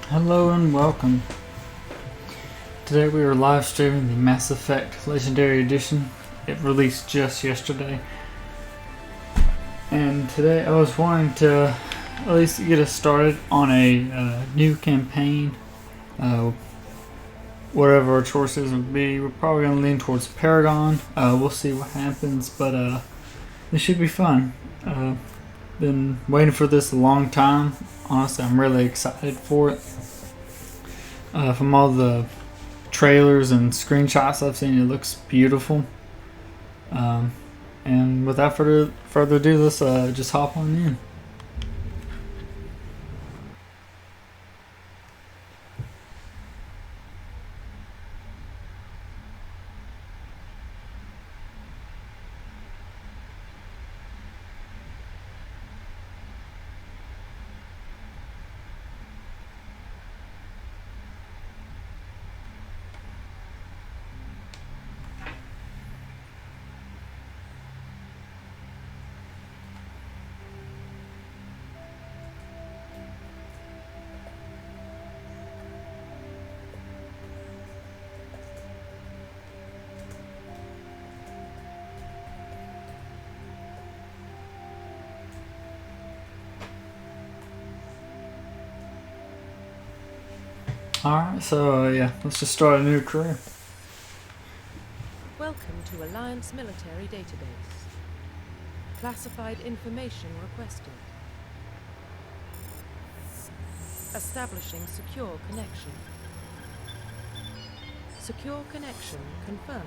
Hello and welcome. Today we are live streaming the Mass Effect Legendary Edition. It released just yesterday. And today I was wanting to at least get us started on a new campaign. Whatever our choices would be, we're probably going to lean towards Paragon. We'll see what happens, but this should be fun. Been waiting for this a long time. Honestly, I'm really excited for it. From all the trailers and screenshots I've seen, it looks beautiful. And without further ado, let's just hop on in. Alright, so yeah, let's just start a new career. Welcome to Alliance Military Database. Classified information requested. Establishing secure connection. Secure connection confirmed.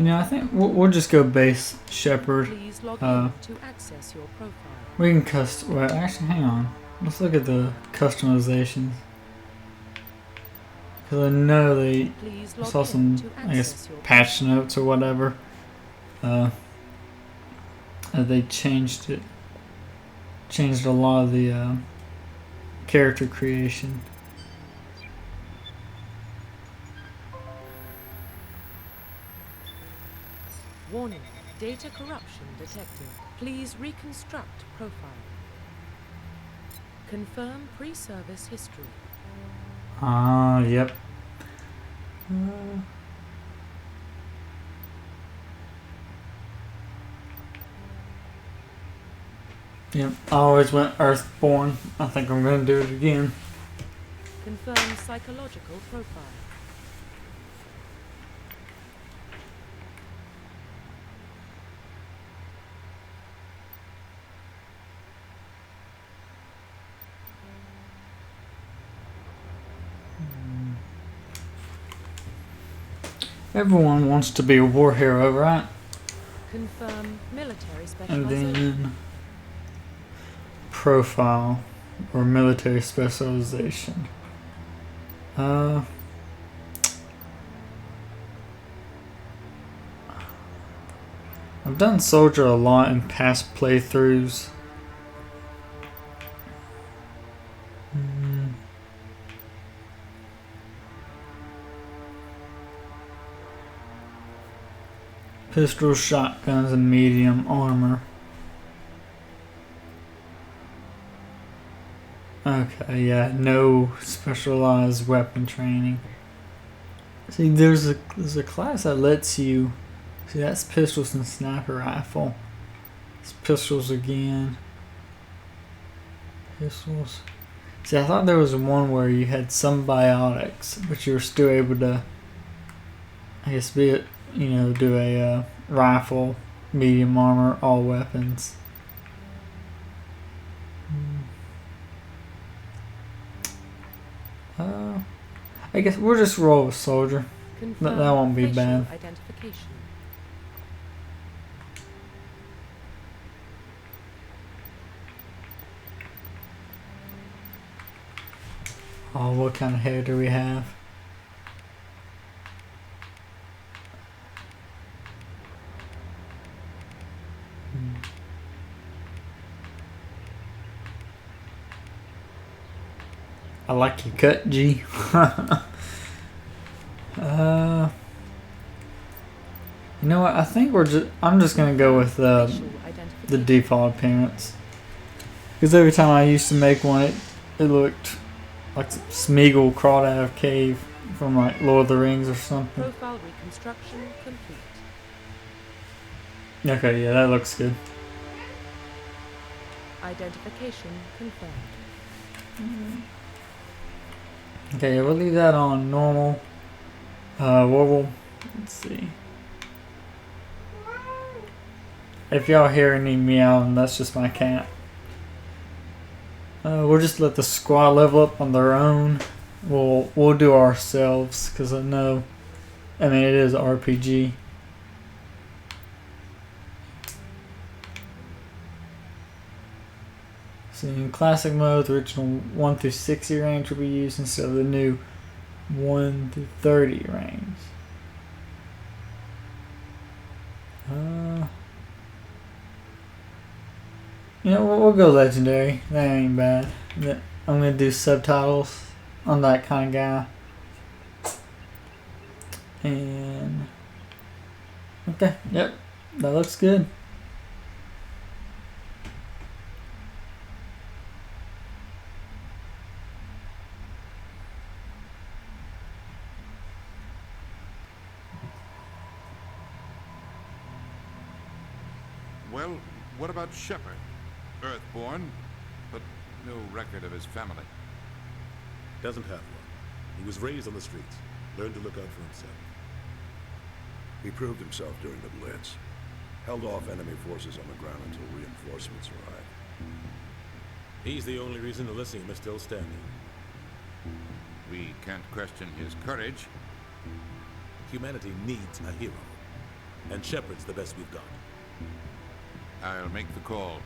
I think we'll just go base Shepherd. Please log in to access your profile. We can well, actually, hang on. Let's look at the customizations. Because I know they saw some, I guess, patch notes or whatever. They changed it. Changed a lot of the character creation. Warning, data corruption detected. Please reconstruct profile. Confirm pre-service history. Yep. Yep, I always went Earthborn. I think I'm going to do it again. Confirm psychological profile. Everyone wants to be a war hero, right? Confirm military And specialization. then profile or military specialization. I've done soldier a lot in past playthroughs. Pistols, shotguns, and medium armor. Okay, yeah, no specialized weapon training. See, there's a class that lets you. See, that's pistols and sniper rifle. It's pistols again. Pistols. See, I thought there was one where you had some biotics, but you were still able to, I guess, do a rifle, medium armor, all weapons. I guess we'll just roll with soldier. That won't be bad. Identification. Oh, what kind of hair do we have? I like your cut, G. You know what? I think I'm just gonna go with Racial the identification. default appearance. Because every time I used to make one, it looked like Smeagol crawled out of a cave from like Lord of the Rings or something. Profile reconstruction complete. Okay, yeah, that looks good. Identification confirmed. Okay, yeah, we'll leave that on normal. Let's see. If y'all hear any meowing, that's just my cat. We'll just let the squad level up on their own. We'll do ourselves because I mean it is RPG. So in classic mode, the original 1 through 60 range will be used instead of the new 1 through 30 range. You know, we'll go legendary. That ain't bad. I'm gonna do subtitles. I'm that kind of guy. And okay, yep, that looks good. Well, what about Shepard? Earthborn, but no record of his family. Doesn't have one. He was raised on the streets. Learned to look out for himself. He proved himself during the Blitz. Held off enemy forces on the ground until reinforcements arrived. He's the only reason Elysium is still standing. We can't question his courage. Humanity needs a hero. And Shepard's the best we've got. I'll make the call.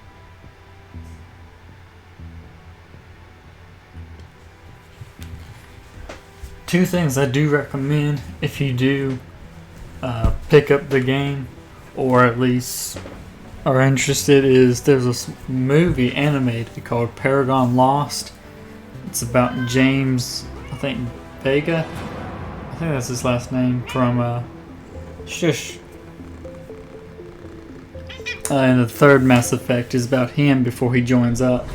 Two things I do recommend if you do pick up the game, or at least are interested, is there's this movie animated called Paragon Lost. It's about James, I think Vega. I think that's his last name from Shush. And the third Mass Effect is about him before he joins up.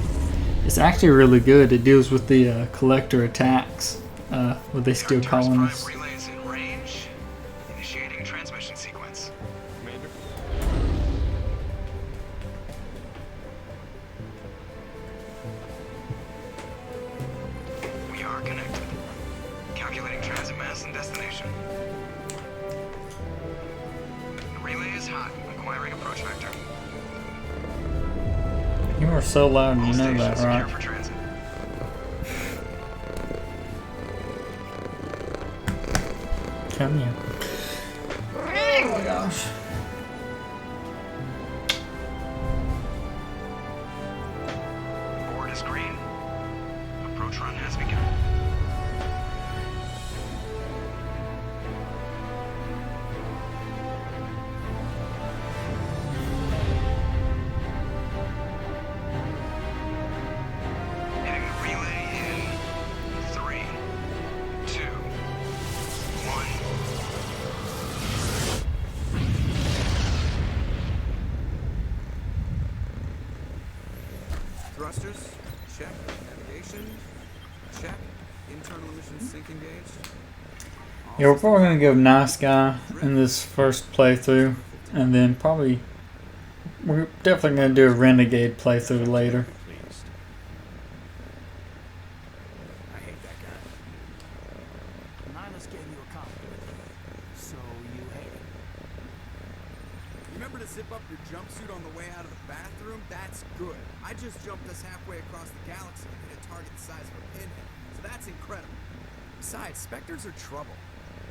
It's actually really good. It deals with the collector attacks. What they still calling us. Relays in range. Initiating transmission sequence. Commander? We are connected. Calculating transit mass and destination. The relay is hot. Acquiring approach vector. You are so loud, and you know that, Secure right? for transit. Come here. Oh my gosh. Board is green. Approach run has begun. Hitting the relay in 3, 2, 1. Thrusters, check. Navigation, check. Internal emissions sync engaged. Yeah, we're probably gonna go Nice Guy in this first playthrough, and then probably we're definitely gonna do a Renegade playthrough later. Pleased. I hate that guy. Nihilus gave you a compliment, so you hate it. Remember to zip up your jumpsuit on the way out of the bathroom? That's good. I just jumped us halfway across the galaxy and hit a target the size of a pinhead, so that's incredible. Besides, Spectres are trouble.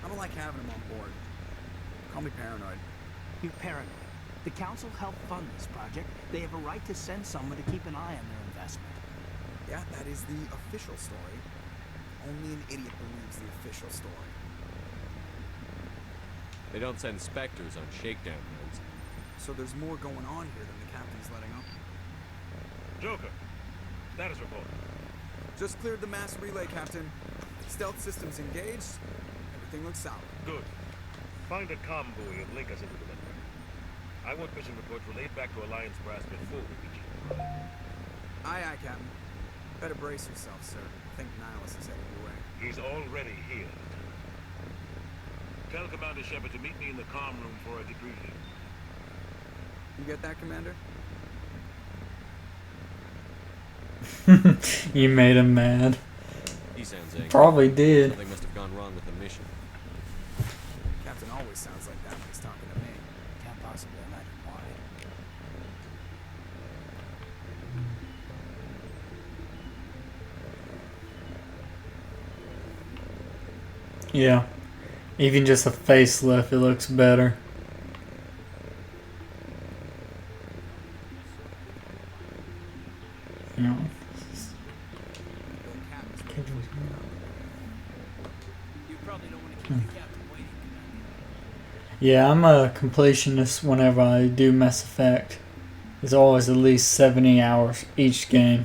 I don't like having them on board. Call me paranoid. You're paranoid. The Council helped fund this project. They have a right to send someone to keep an eye on their investment. Yeah, that is the official story. Only an idiot believes the official story. They don't send specters on shakedown runs. So there's more going on here than the captain's letting on. Joker, status report. Just cleared the mass relay, Captain. Stealth systems engaged. Everything looks solid. Good. Find a comm buoy and link us into the network. I want mission reports relayed back to Alliance Brass before we reach you. Aye, aye, Captain. Better brace yourself, sir. I think Nihilus is heading your way. He's already here. Tell Commander Shepard to meet me in the comm room for a debriefing. You get that, Commander? You made him mad. He sounds angry. Probably did. Something must have gone wrong with the mission. Captain always sounds like that when he's talking to me. Can't possibly imagine why. Yeah. Even just a facelift, it looks better. You know. You probably don't want to keep the captain waiting, Commander. Yeah, I'm a completionist whenever I do Mass Effect. It's always at least 70 hours each game.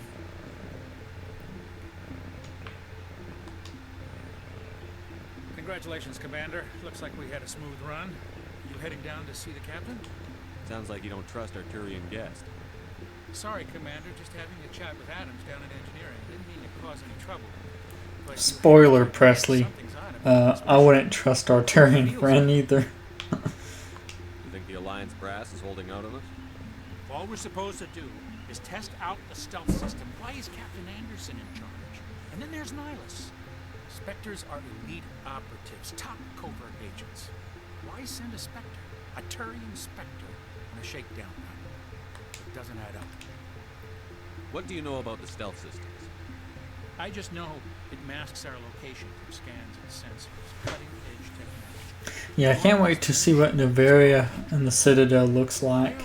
Congratulations, Commander. Looks like we had a smooth run. You heading down to see the captain? Sounds like you don't trust our Turian guest. Sorry, Commander. Just having a chat with Adams down in engineering. Didn't mean to cause any trouble. But Spoiler, Presley. something's on him. I wouldn't trust our Turian friend either. You think the Alliance Brass is holding out on us? All we're supposed to do is test out the stealth system. Why is Captain Anderson in charge? And then there's Nihilus. Spectres are elite operatives, top covert agents. Why send a Spectre, a Turian Spectre, on a shakedown run? It doesn't add up. What do you know about the stealth systems? I just know it masks our location from scans and sensors. Cutting-edge technology. Yeah, I can't wait to see what Novaria and the Citadel looks like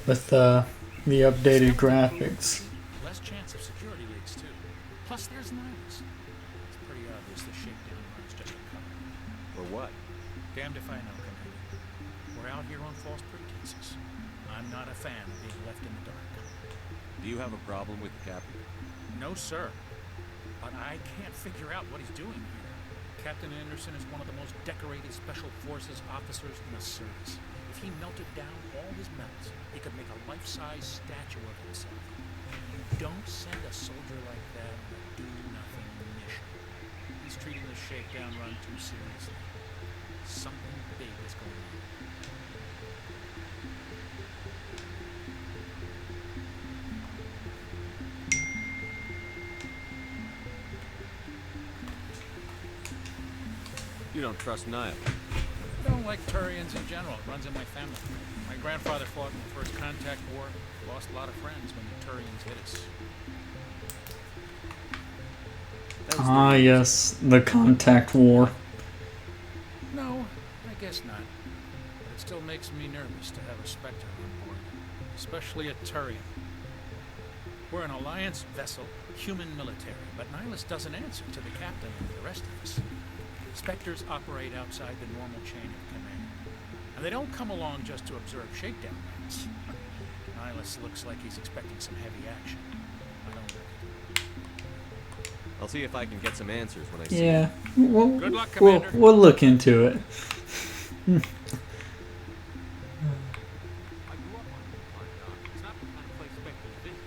with the updated graphics. Less chance of security leaks, too. Plus, there's Nihilus. It's pretty obvious the shakedown run's just a cover. For what? Damned if I know, Commander. We're out here on false pretenses. I'm not a fan of being left in the dark. Do you have a problem with the captain? No, sir. But I can't figure out what he's doing here. Captain Anderson is one of the most decorated Special Forces officers in the service. If he melted down all his medals, he could make a life-size statue of himself. You don't send a soldier like that on a do-nothing mission. He's treating the shakedown run too seriously. Something big is going on. You don't trust Nihil. I don't like Turians in general. It runs in my family. My grandfather fought in the First Contact War. Lost a lot of friends when the Turians hit us. Ah, yes, the Contact War. No, I guess not. But it still makes me nervous to have a Spectre on board. Especially a Turian. We're an Alliance vessel, human military, but Nihilus doesn't answer to the captain and the rest of us. Spectres operate outside the normal chain of command. And they don't come along just to observe shakedown runs. Nihilus looks like he's expecting some heavy action. I don't know. I'll see if I can get some answers when I see Yeah, them. Good luck, Commander. we'll look into it. I grew up on the It's not the kind of place Spectres visit.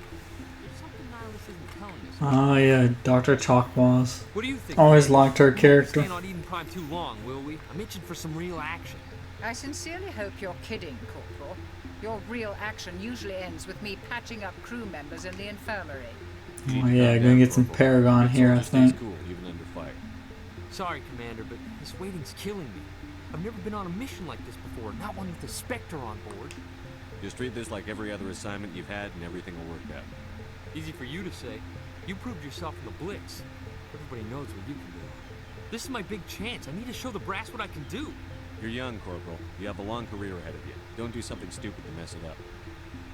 There's something Nihilus isn't telling us. Oh yeah, Dr. Chakwas. What do you think? Always liked her character. Staying on Eden Prime too long, will we? I'm itching for some real action. I sincerely hope you're kidding, Corporal. Your real action usually ends with me patching up crew members in the infirmary. Oh yeah, gonna get some Paragon here, I think. Cool, even under fire. Sorry, Commander, but this waiting's killing me. I've never been on a mission like this before, not one with a Spectre on board. Just treat this like every other assignment you've had and everything will work out. Easy for you to say. You proved yourself in the Blitz. Everybody knows what you can do. This is my big chance. I need to show the brass what I can do. You're young, Corporal. You have a long career ahead of you. Don't do something stupid to mess it up.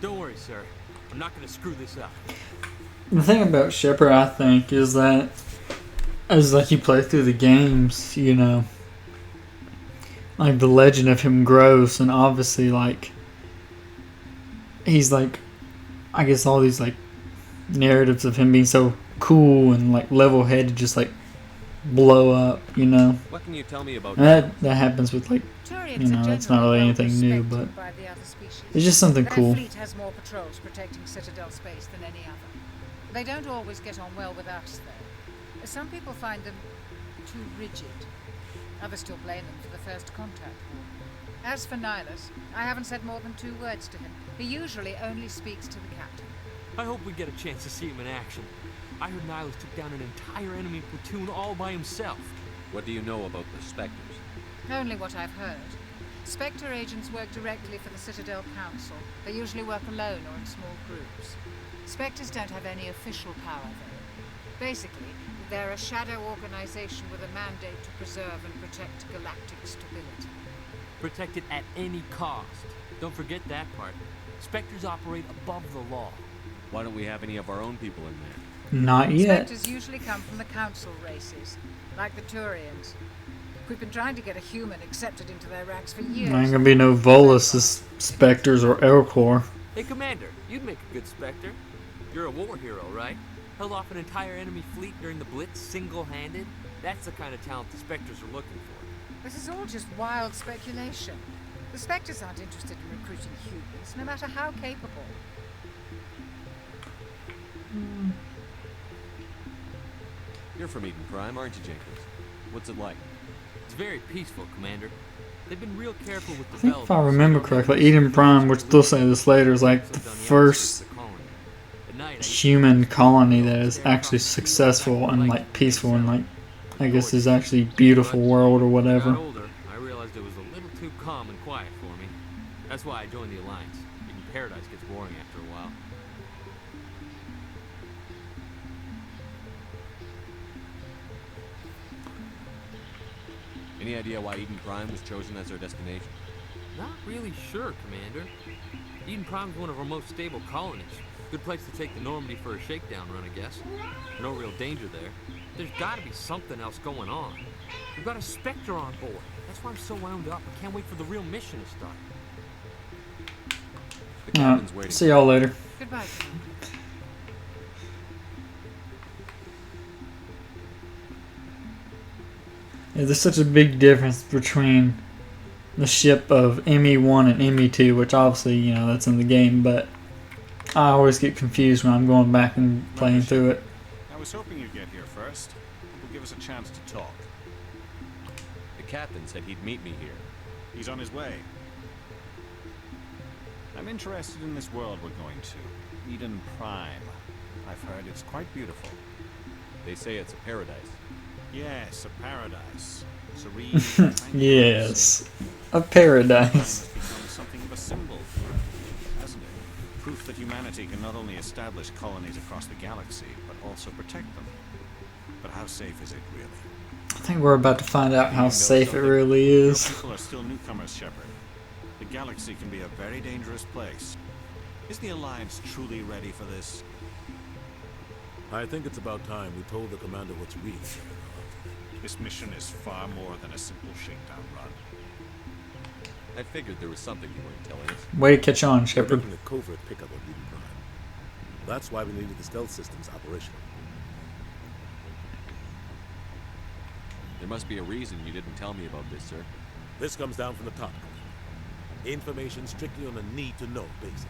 Don't worry, sir. I'm not going to screw this up. The thing about Shepard, I think, is that as like you play through the games, you know, like the legend of him grows, and obviously like he's like, I guess all these like narratives of him being so cool and like level-headed just like blow up, you know. What can you tell me about And that happens with, like, Turians you know, are that's not generally really well anything new, respected but by the other species. it's just something Their cool. fleet has more patrols protecting Citadel space than any other. They don't always get on well with us, though. Some people find them too rigid. Others still blame them for the first contact war. As for Nihilus, I haven't said more than 2 words to him. He usually only speaks to the captain. I hope we get a chance to see him in action. I heard Nihilus took down an entire enemy platoon all by himself. What do you know about the Spectres? Only what I've heard. Spectre agents work directly for the Citadel Council. They usually work alone or in small groups. Spectres don't have any official power, though. Basically, they're a shadow organization with a mandate to preserve and protect galactic stability. Protect it at any cost. Don't forget that part. Spectres operate above the law. Why don't we have any of our own people in there? Not yet. Spectres usually come from the Council races, like the Turians. We've been trying to get a human accepted into their ranks for years. There ain't gonna be no Volus, Spectres, or Elcor. Hey, Commander, you'd make a good Spectre. You're a war hero, right? Held off an entire enemy fleet during the Blitz single-handed? That's the kind of talent the Spectres are looking for. This is all just wild speculation. The Spectres aren't interested in recruiting humans, no matter how capable. You're from Eden Prime, aren't you, Jenkins? What's it like? It's very peaceful, Commander. They've been real careful with I think if I development. remember correctly, Eden Prime, which they'll say this later, is like the first human colony that is actually successful and like peaceful and like, I guess, is actually beautiful world or whatever. Older, I realized it was a little too calm and quiet for me. That's why I joined the Alliance. Even Paradise gets boring after a while. Any idea why Eden Prime was chosen as our destination? Not really sure, Commander. Eden Prime's one of our most stable colonies. Good place to take the Normandy for a shakedown run, I guess. No real danger there. There's gotta be something else going on. We've got a Spectre on board. That's why I'm so wound up. I can't wait for the real mission to start. The captain's waiting. See y'all later. Goodbye, Commander. Yeah, there's such a big difference between the ship of ME1 and ME2, which obviously, you know, that's in the game, but I always get confused when I'm going back and playing through it. I was hoping you'd get here first. It will give us a chance to talk. The captain said he'd meet me here. He's on his way. I'm interested in this world we're going to. Eden Prime. I've heard it's quite beautiful. They say it's a paradise. Yes, a paradise. Serene. Yes, a paradise. Has become something of a symbol for it, hasn't it? Proof that humanity can not only establish colonies across the galaxy, but also protect them. But how safe is it really? I think we're about to find out how safe it really is. Your people are still newcomers, Shepard. The galaxy can be a very dangerous place. Is the Alliance truly ready for this? I think it's about time we told the commander what's really going on. This mission is far more than a simple shakedown run. I figured there was something you weren't telling us. Way to catch on, We're Shepard. making a covert pickup of Eden Prime. That's why we needed the stealth systems operational. There must be a reason you didn't tell me about this, sir. This comes down from the top. Information strictly on a need-to-know basis.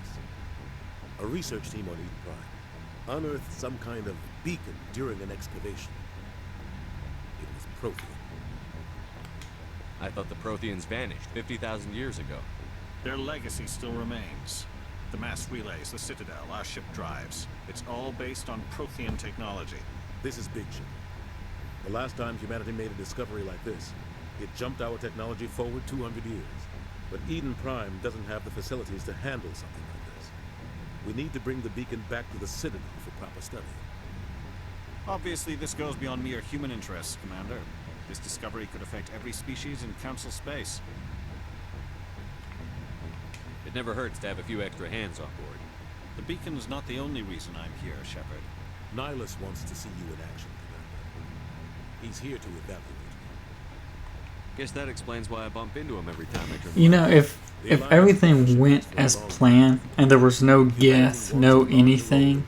A research team on Eden Prime unearthed some kind of beacon during an excavation. It was Prothean. I thought the Protheans vanished 50,000 years ago. Their legacy still remains. The mass relays, the Citadel, our ship drives. It's all based on Prothean technology. This is big shit. The last time humanity made a discovery like this, it jumped our technology forward 200 years. But Eden Prime doesn't have the facilities to handle something like this. We need to bring the beacon back to the Citadel for proper study. Obviously, this goes beyond mere human interests, Commander. This discovery could affect every species in Council space. It never hurts to have a few extra hands on board. The beacon's not the only reason I'm here, Shepard. Nihilus wants to see you in action, Commander. He's here to evaluate you. Guess that explains why I bump into him every time I turn. You know, if everything went as planned and there was no Geth, no anything,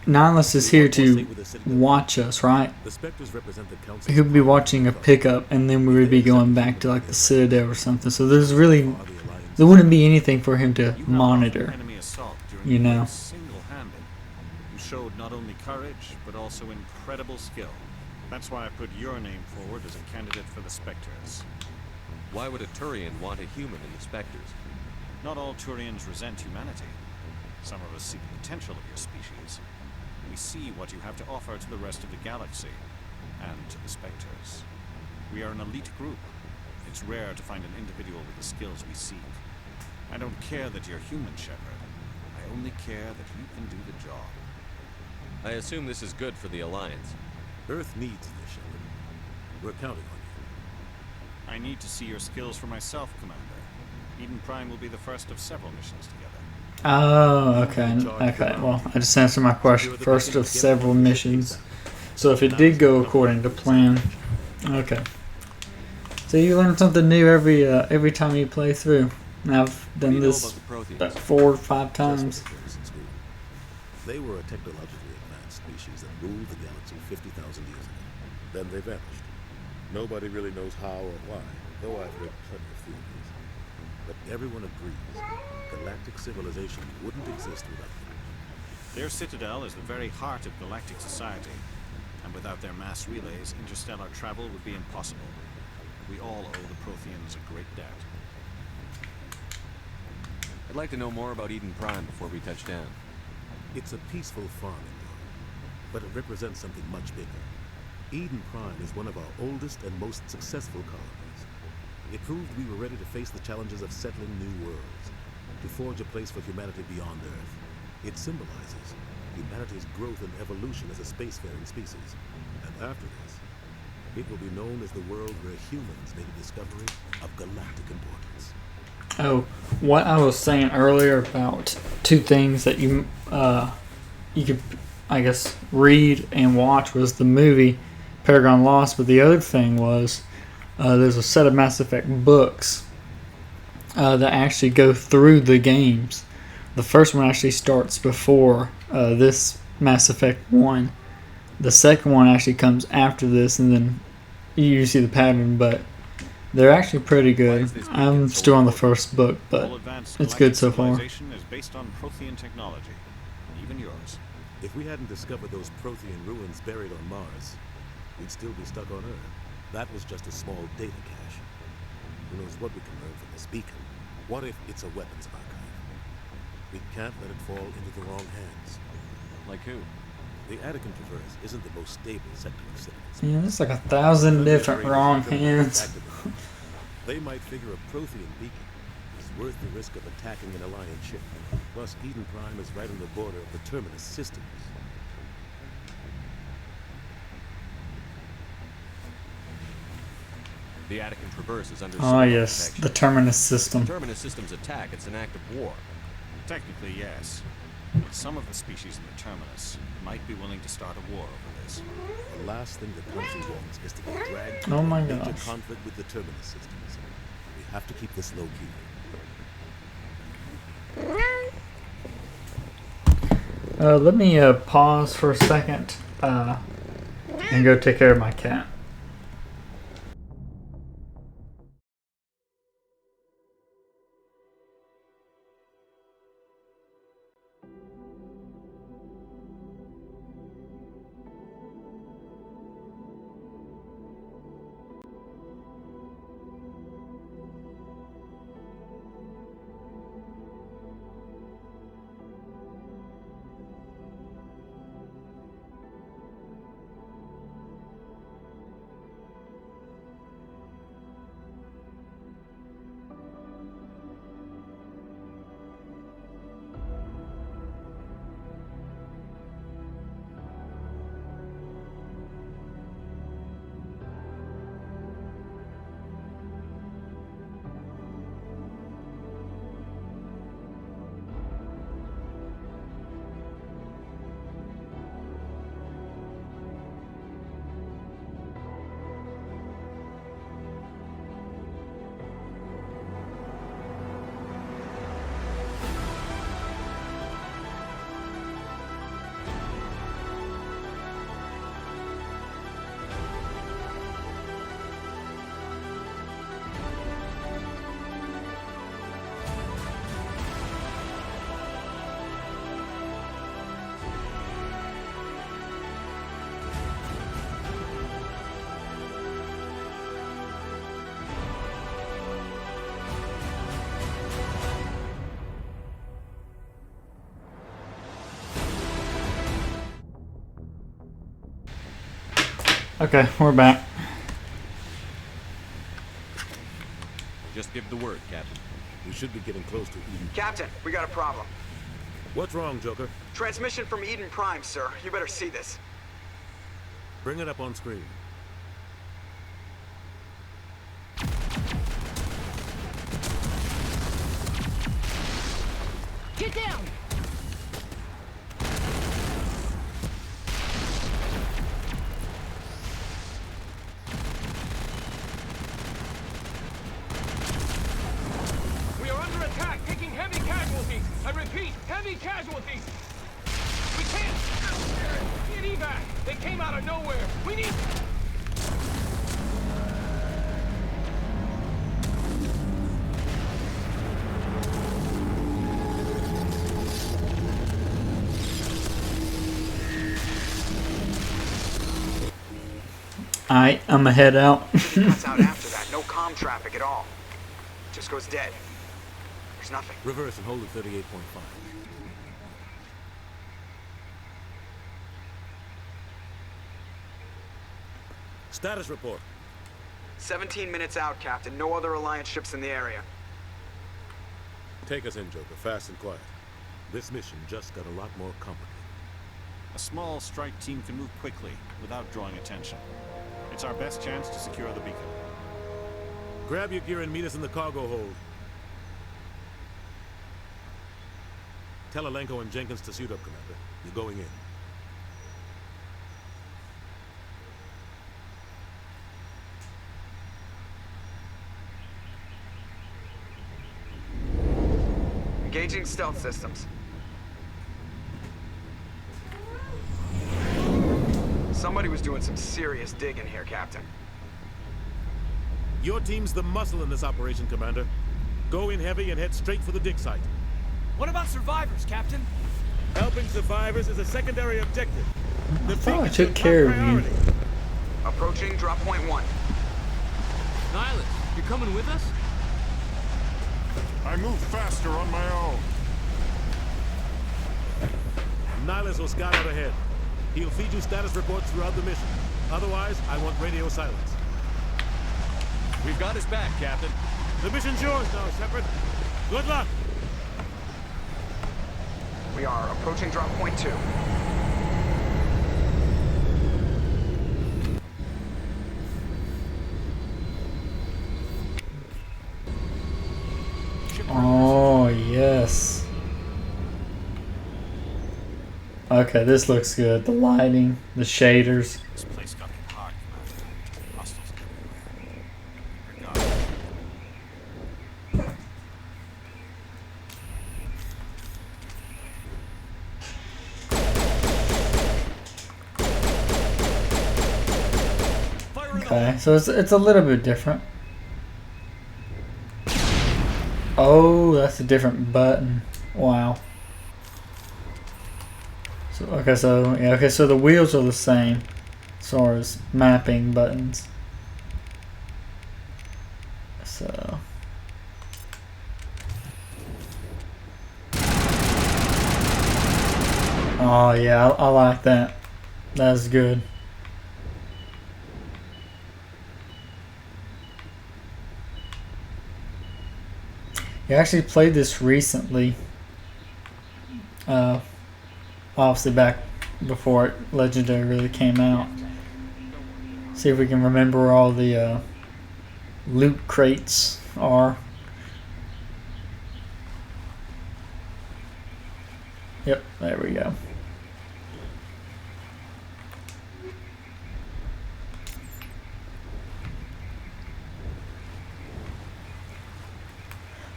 Nihilus is here to watch us, right? The Spectres represent the Council. He would be watching a pickup, and then we would be going back to like the Citadel or something. So there wouldn't be anything for him to monitor. You know. Single-handed. You showed not only courage, but also incredible skill. That's why I put your name forward as a candidate for the Spectres. Why would a Turian want a human in the Spectres? Not all Turians resent humanity. Some of us see the potential of your species. We see what you have to offer to the rest of the galaxy, and to the Spectres. We are an elite group. It's rare to find an individual with the skills we seek. I don't care that you're human, Shepard. I only care that you can do the job. I assume this is good for the Alliance. Earth needs this, Shepard. We're counting on you. I need to see your skills for myself, Commander. Eden Prime will be the first of several missions together. Oh, okay. Okay, well, I just answered my question. First of several missions. So if it did go according to plan. Okay. So you learn something new every time you play through. And I've done this about 4 or 5 times. They were a technologically advanced species that ruled the galaxy 50,000 years ago. Then they vanished. Nobody really knows how or why, though I've heard plenty of theories. But everyone agrees galactic civilization wouldn't exist without them. Their citadel is the very heart of galactic society, and without their mass relays, interstellar travel would be impossible. We all owe the Protheans a great debt. I'd like to know more about Eden Prime before we touch down. It's a peaceful farming world, but it represents something much bigger. Eden Prime is one of our oldest and most successful colonies. It proved we were ready to face the challenges of settling new worlds, to forge a place for humanity beyond Earth. It symbolizes humanity's growth and evolution as a spacefaring species. And after this, it will be known as the world where humans made a discovery of galactic importance. Oh, what I was saying earlier about 2 things that you could, I guess, read and watch was the movie Paragon Lost, but the other thing was there's a set of Mass Effect books that actually go through the games. The first one actually starts before this Mass Effect 1. The second one actually comes after this, and then you see the pattern, but they're actually pretty good. I'm still on the first book, but it's good so far. Civilization is based on Prothean technology, even yours. If we hadn't discovered those Prothean ruins buried on Mars, we'd still be stuck on Earth. That was just a small data cache. Who knows what we can learn from this beacon? What if it's a weapons archive? We can't let it fall into the wrong hands. Like who? The Attican Traverse isn't the most stable sector of cities. Yeah, there's like 1,000 different wrong hands. They might figure a Prothean beacon is worth the risk of attacking an Alliance ship. Plus, Eden Prime is right on the border of the Terminus systems. The Attican Traverse is under Oh yes, the Terminus system. The Terminus system's attack, it's an act of war. Technically, yes. But some of the species in the Terminus might be willing to start a war over this. The last thing the Council wants is to get dragged Oh my into gosh. conflict with the Terminus systems. We have to keep this low key. Let me pause for a second and go take care of my cat. Okay, we're back. Just give the word, Captain. We should be getting close to Eden. Captain, we got a problem. What's wrong, Joker? Transmission from Eden Prime, sir. You better see this. Bring it up on screen. Get down! We are under attack, taking heavy casualties. I repeat, heavy casualties. We can't get evac. They came out of nowhere. We need. Alright, I'ma head out. Cuts out after that. No comm traffic at all. Just goes dead. There's nothing. Reverse and hold at 38.5. Status report. 17 minutes out, Captain. No other Alliance ships in the area. Take us in, Joker, fast and quiet. This mission just got a lot more complicated. A small strike team can move quickly without drawing attention. It's our best chance to secure the beacon. Grab your gear and meet us in the cargo hold. Tell Alenko and Jenkins to suit up, Commander. You're going in. Engaging stealth systems. Somebody was doing some serious digging here, Captain. Your team's the muscle in this operation, Commander. Go in heavy and head straight for the dig site. What about survivors, Captain? Helping survivors is a secondary objective. I thought I took care of you. Approaching drop point 1. Nihilus, you coming with us? I move faster on my own. Nihilus will scout out ahead. He'll feed you status reports throughout the mission. Otherwise, I want radio silence. We've got his back, Captain. The mission's yours now, Shepard. Good luck! We are approaching drop point 2. Oh, yes. Okay, this looks good. The lighting, the shaders. This place got hit hard, Commander. Hostiles everywhere. Okay, so it's a little bit different. Oh, that's a different button. Wow. So so the wheels are the same as far as mapping buttons. So oh yeah, I like that. That's good. I actually played this recently. Obviously back before Legendary really came out. See if we can remember where all the loot crates are. Yep, there we go.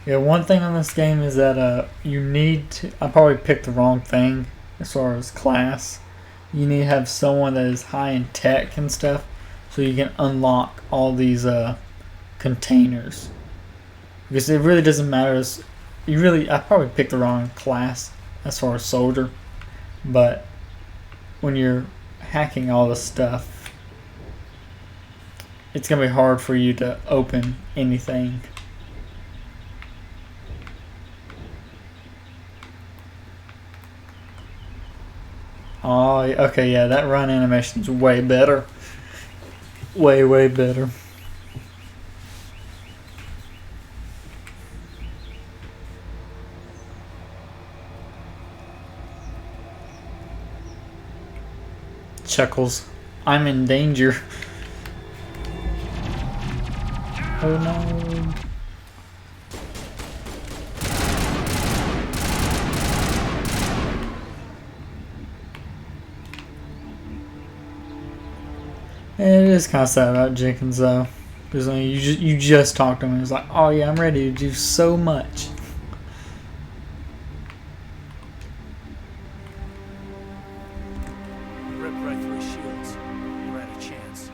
Yeah, one thing on this game is that you need to, I probably picked the wrong thing as far as class. You need to have someone that is high in tech and stuff so you can unlock all these containers. Because it really doesn't matter. I probably picked the wrong class as far as soldier. But when you're hacking all this stuff, it's going to be hard for you to open anything. Oh, okay, yeah, that run animation is way better. way, way better. Chuckles. I'm in danger. Oh no. It is kind of sad about Jenkins though, because I mean, you just talked to him and he's like, oh yeah, I'm ready to do so much. Rip right through his shields. Never had a chance.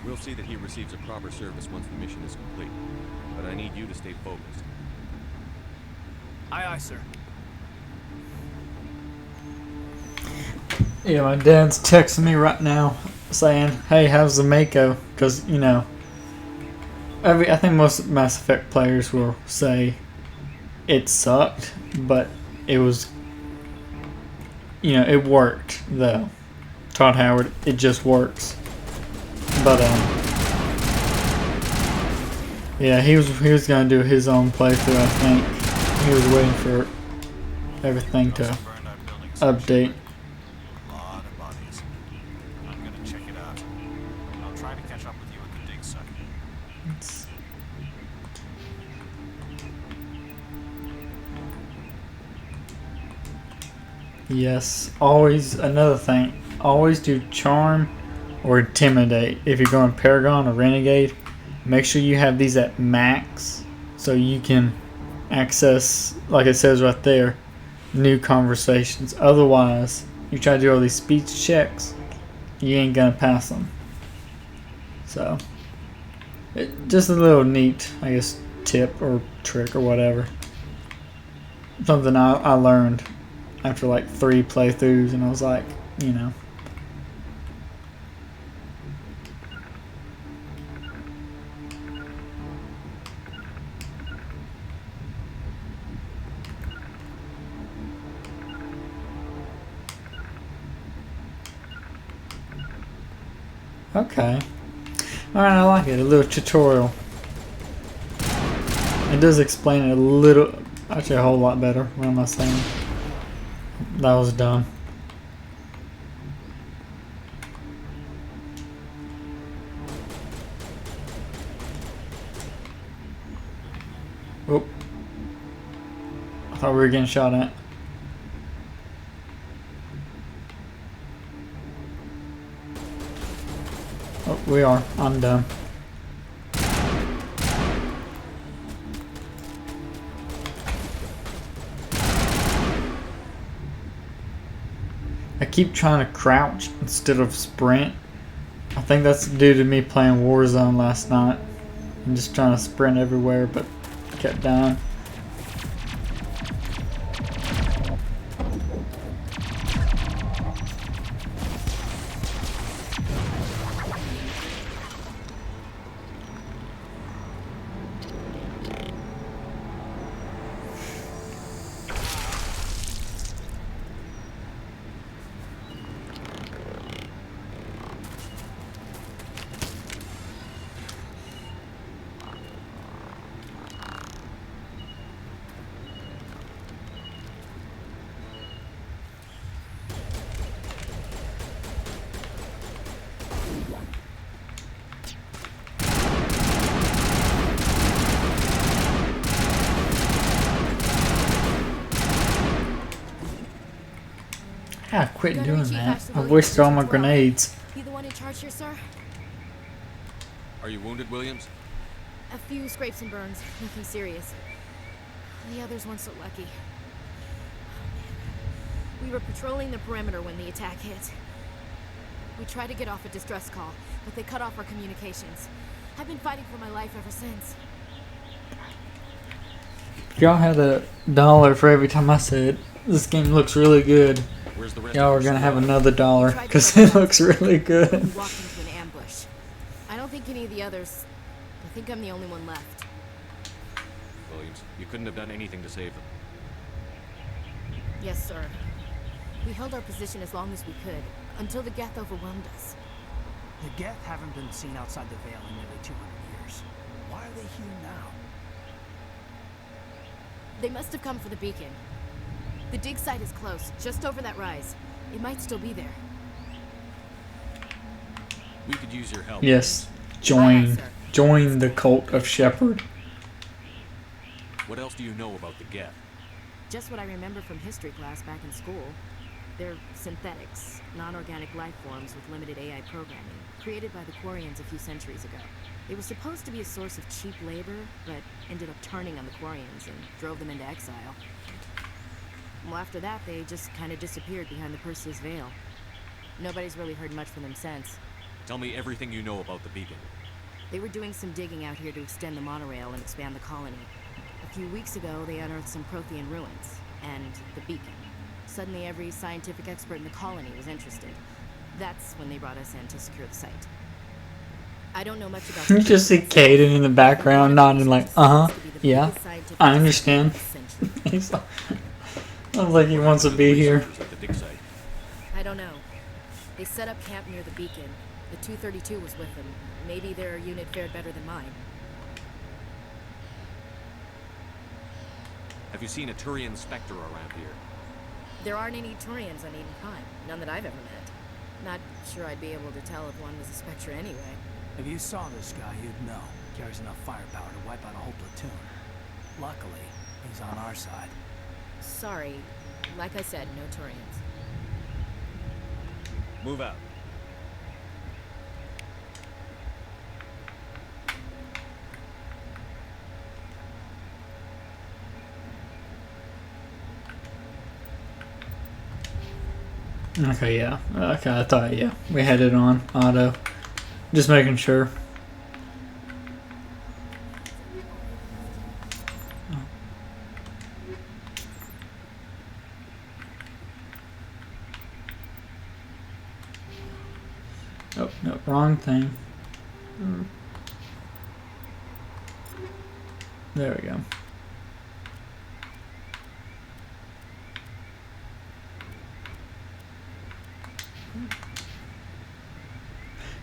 We'll see that he receives a proper service once the mission is complete. But I need you to stay focused. Aye, aye, sir. Yeah, my dad's texting me right now saying, hey, how's the Mako? Because, you know, I think most Mass Effect players will say it sucked, but it was, you know, it worked, though. Todd Howard, it just works. But, yeah, he was going to do his own playthrough, I think. He was waiting for everything to update. Yes, always, another thing, always do charm or intimidate. If you're going Paragon or Renegade, make sure you have these at max so you can access, like it says right there, new conversations. Otherwise, you try to do all these speech checks, you ain't gonna pass them. So, just a little neat, I guess, tip or trick or whatever. Something I learned after like 3 playthroughs, and I was like, you know. Okay. Alright, I like it. A little tutorial. It does explain it a little, actually a whole lot better. What am I saying? That was dumb. Oh. I thought we were getting shot at. Oh, we are. I'm done. I keep trying to crouch instead of sprint. I think that's due to me playing Warzone last night. I'm just trying to sprint everywhere, but I kept dying. I quit doing that. I wasted all my grenades. You the one in charge here, sir? Are you wounded, Williams? A few scrapes and burns, nothing serious. The others weren't so lucky. We were patrolling the perimeter when the attack hit. We tried to get off a distress call, but they cut off our communications. I've been fighting for my life ever since. Y'all had $1 for every time I said this game looks really good. Y'all are gonna have another $1 because it looks really good. We walked into an ambush. I don't think any of the others. I think I'm the only one left. Williams, you couldn't have done anything to save them. Yes, sir. We held our position as long as we could, until the Geth overwhelmed us. The Geth haven't been seen outside the Veil in nearly 200 years. Why are they here now? They must have come for the beacon. The dig site is close, just over that rise. It might still be there. We could use your help. Yes. Join the cult of Shepard. What else do you know about the Geth? Just what I remember from history class back in school. They're synthetics, non-organic life forms with limited AI programming, created by the Quarians a few centuries ago. It was supposed to be a source of cheap labor, but ended up turning on the Quarians and drove them into exile. Well, after that, they just kind of disappeared behind the Perseus Veil. Nobody's really heard much from them since. Tell me everything you know about the beacon. They were doing some digging out here to extend the monorail and expand the colony. A few weeks ago, they unearthed some Prothean ruins, and the beacon. Suddenly, every scientific expert in the colony was interested. That's when they brought us in to secure the site. I don't know much about... You just see Caden in the background nodding like, yeah, I understand. He's like, sounds like he wants to be here. I don't know. They set up camp near the beacon. The 232 was with them. Maybe their unit fared better than mine. Have you seen a Turian Spectre around here? There aren't any Turians on Eden Prime. None that I've ever met. Not sure I'd be able to tell if one was a Spectre anyway. If you saw this guy, you'd know. Carries enough firepower to wipe out a whole platoon. Luckily, he's on our side. Sorry. Like I said, no Turians. Move out. Okay, yeah. Okay, I thought, yeah. We had it on auto. Just making sure. Oh, no, wrong thing. There we go.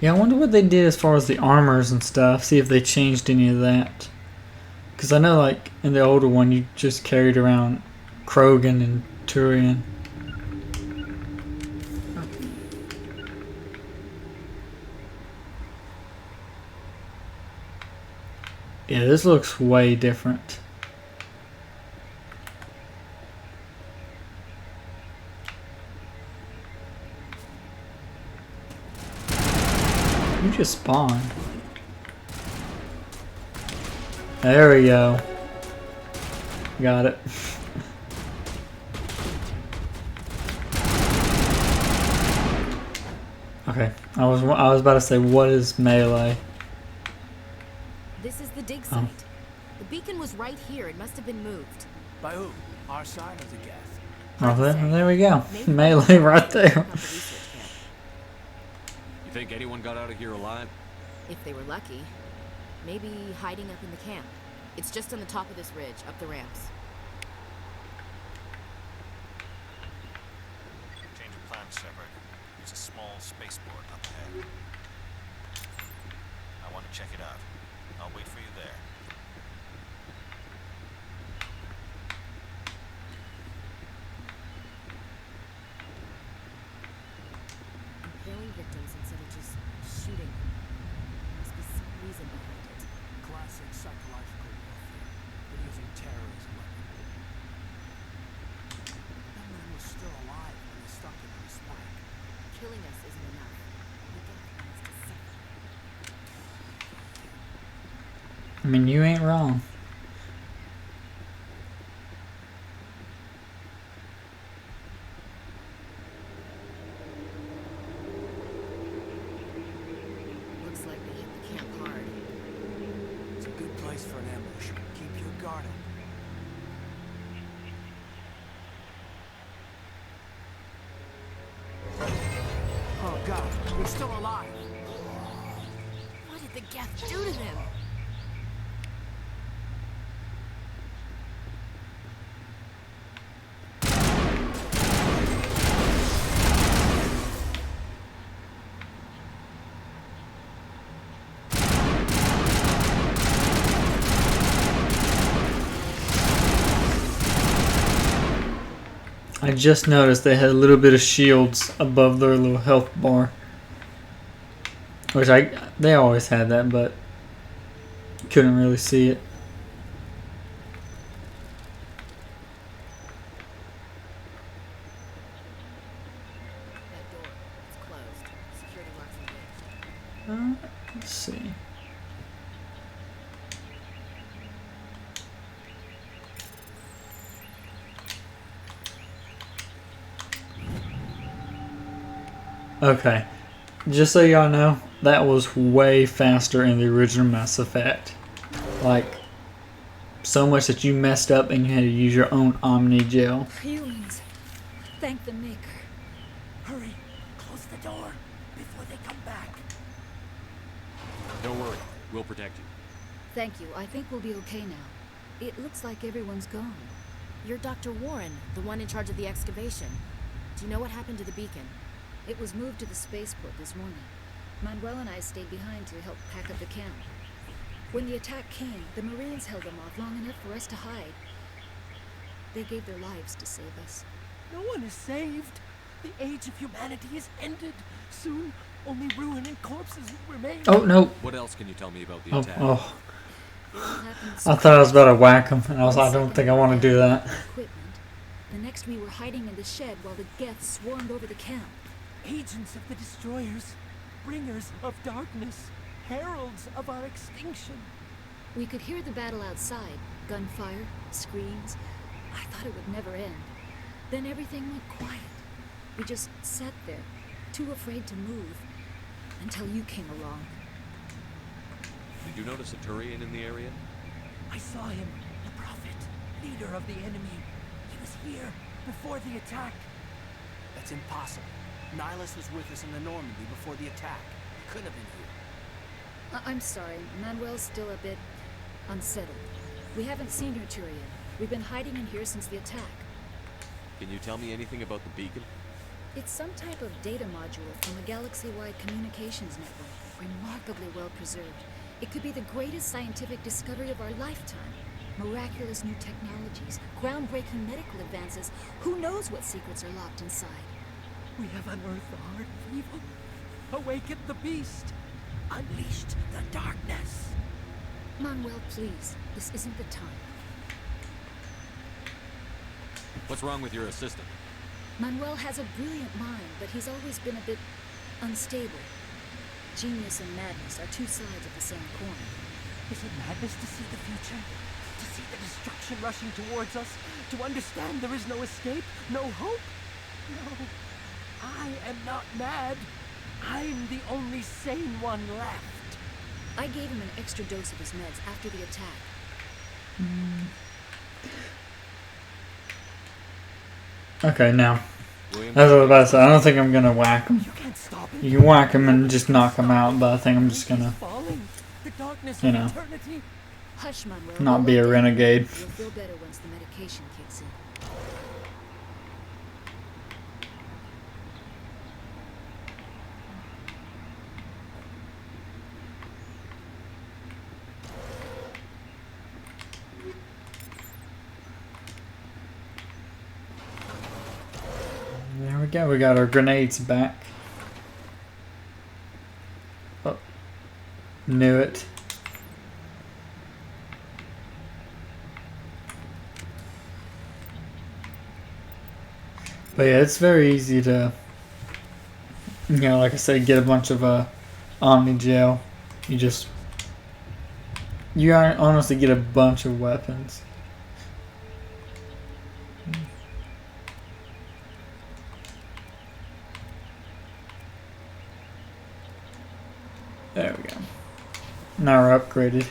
Yeah, I wonder what they did as far as the armors and stuff. See if they changed any of that. Because I know, like, in the older one, you just carried around Krogan and Turian. Yeah, this looks way different. You just spawned. There we go. Got it. Okay, I was about to say, what is melee? This is the dig site. The beacon was right here. It must have been moved. By who? Our side or the Geth? Oh, there we go. Melee right there. You think anyone got out of here alive? If they were lucky. Maybe hiding up in the camp. It's just on the top of this ridge, up the ramps. Change of plan, Shepard. There's a small spaceport up ahead. I want to check it out. I'll wait for you there. Impaling victims instead of just shooting them. Must be some reason behind it. Classic psychological warfare. They're using terror as a weapon. That man was still alive when they stuck him in the spike. Killing us isn't enough. The Geth needs to suffer. I mean, you ain't wrong. Looks like they hit the camp hard. It's a good place for an ambush. Keep your guard up. Oh God, we're still alive. What did the Geth do to them? I just noticed they had a little bit of shields above their little health bar. Which they always had that, but couldn't really see it. That door, it's closed. Security locks engaged. Let's see. Okay, just so y'all know, that was way faster in the original Mass Effect. Like, so much that you messed up and you had to use your own Omni gel. Humans, thank the Maker. Hurry, close the door before they come back. Don't worry, we'll protect you. Thank you. I think we'll be okay now. It looks like everyone's gone. You're Dr. Warren, the one in charge of the excavation. Do you know what happened to the beacon? It was moved to the spaceport this morning. Manuel and I stayed behind to help pack up the camp. When the attack came, the Marines held them off long enough for us to hide. They gave their lives to save us. No one is saved. The age of humanity is ended. Soon, only ruin and corpses will remain. Oh, no. What else can you tell me about the attack? Oh. I thought I was about to whack him, and I don't think I want to do that. Equipment. The next we were hiding in the shed while the Geths swarmed over the camp. Agents of the destroyers, bringers of darkness, heralds of our extinction. We could hear the battle outside. Gunfire, screams. I thought it would never end. Then everything went quiet. We just sat there, too afraid to move, until you came along. Did you notice a Turian in the area? I saw him, the Prophet, leader of the enemy. He was here before the attack. That's impossible. Nihilus was with us in the Normandy before the attack. He couldn't have been here. I'm sorry. Manuel's still a bit unsettled. We haven't seen her Turian. We've been hiding in here since the attack. Can you tell me anything about the beacon? It's some type of data module from a galaxy-wide communications network. Remarkably well preserved. It could be the greatest scientific discovery of our lifetime. Miraculous new technologies, groundbreaking medical advances. Who knows what secrets are locked inside? We have unearthed the heart of evil, awakened the beast, unleashed the darkness. Manuel, please. This isn't the time. What's wrong with your assistant? Manuel has a brilliant mind, but he's always been a bit unstable. Genius and madness are two sides of the same coin. Is it madness to see the future? To see the destruction rushing towards us? To understand there is no escape? No hope? No. I am not mad. I'm the only sane one left. I gave him an extra dose of his meds after the attack. Okay, now. As I was about to say, I don't think I'm gonna whack him. You can whack him and just knock him out, but I think I'm just gonna, you know, Hush, Manuel. not be a renegade. You'll feel better once the medication kicks in. There we go, we got our grenades back. Oh, knew it. But yeah, it's very easy to, you know, like I said, get a bunch of Omni gel. You honestly get a bunch of weapons. There we go. Now we're upgraded.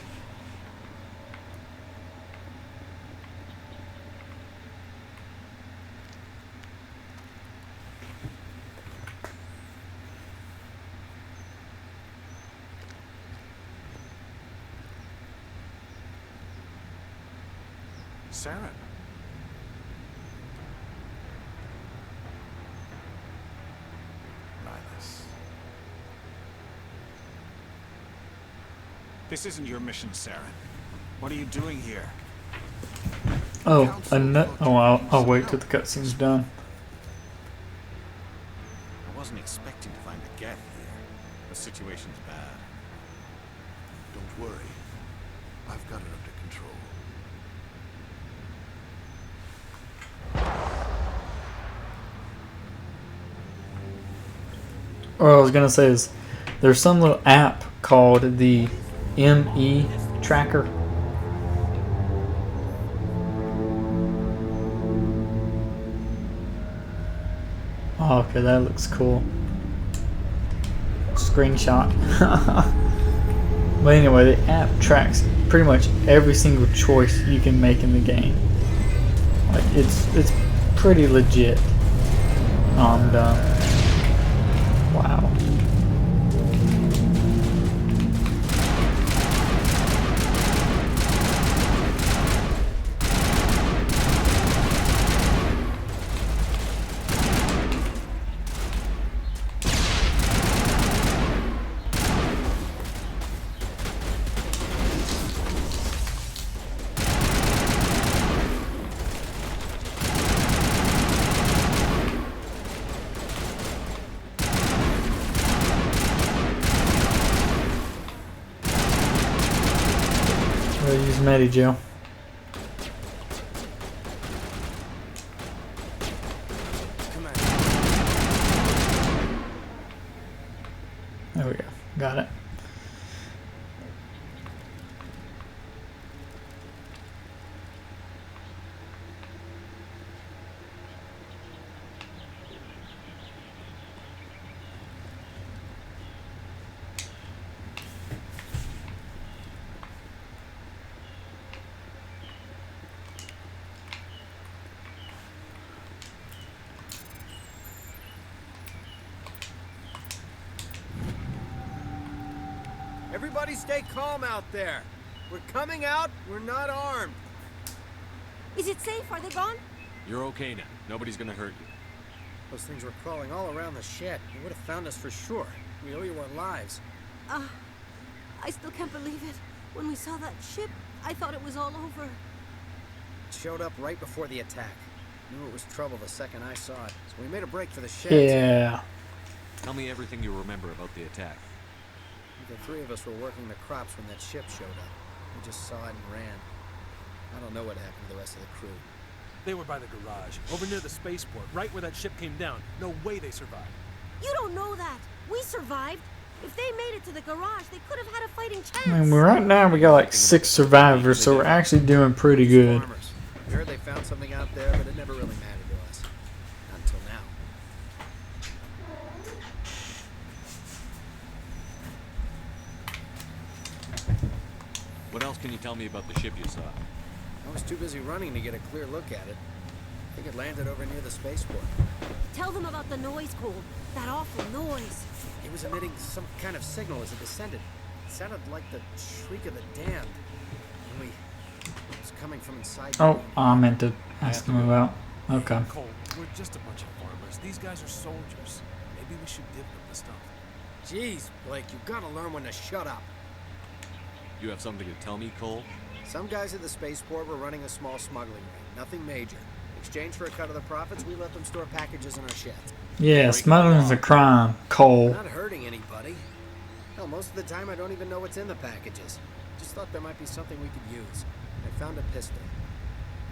Saren. Nihilus. This isn't your mission, Saren. What are you doing here? Oh, I'll wait till the cutscene's done. situation's bad. Don't worry. I've got it under control. What I was gonna say is, there's some little app called the ME tracker. Oh, okay, that looks cool. Screenshot. But anyway, the app tracks pretty much every single choice you can make in the game. Like it's pretty legit. And wow. We'll use Medi Joe. There we go. Got it. Everybody stay calm out there. We're coming out, we're not armed. Is it safe? Are they gone? You're okay now. Nobody's gonna hurt you. Those things were crawling all around the shed. They would have found us for sure. We owe you our lives. I still can't believe it. When we saw that ship, I thought it was all over. It showed up right before the attack. Knew it was trouble the second I saw it, so we made a break for the shed. Yeah. Tell me everything you remember about the attack. The three of us were working the crops when that ship showed up. We just saw it and ran. I don't know what happened to the rest of the crew. They were by the garage, over near the spaceport, right where that ship came down. No way they survived. You don't know that. We survived. If they made it to the garage, they could have had a fighting chance. I mean, right now we got like 6 survivors, so we're actually doing pretty good. We heard they found something out there, but it never really mattered to us. Not until now. What else can you tell me about the ship you saw? I was too busy running to get a clear look at it. I think it landed over near the spaceport. Tell them about the noise, Cole. That awful noise. It was emitting some kind of signal as it descended. It sounded like the shriek of the damned. And it was coming from inside. Oh, I meant to ask him about. Okay. Cole, we're just a bunch of farmers. These guys are soldiers. Maybe we should give them the stuff. Jeez, Blake, you gotta learn when to shut up. You have something to tell me, Cole? Some guys at the spaceport were running a small smuggling ring. Nothing major. In exchange for a cut of the profits, we let them store packages in our sheds. Yeah, smuggling's a crime, Cole. We're not hurting anybody. Hell, most of the time I don't even know what's in the packages. Just thought there might be something we could use. I found a pistol.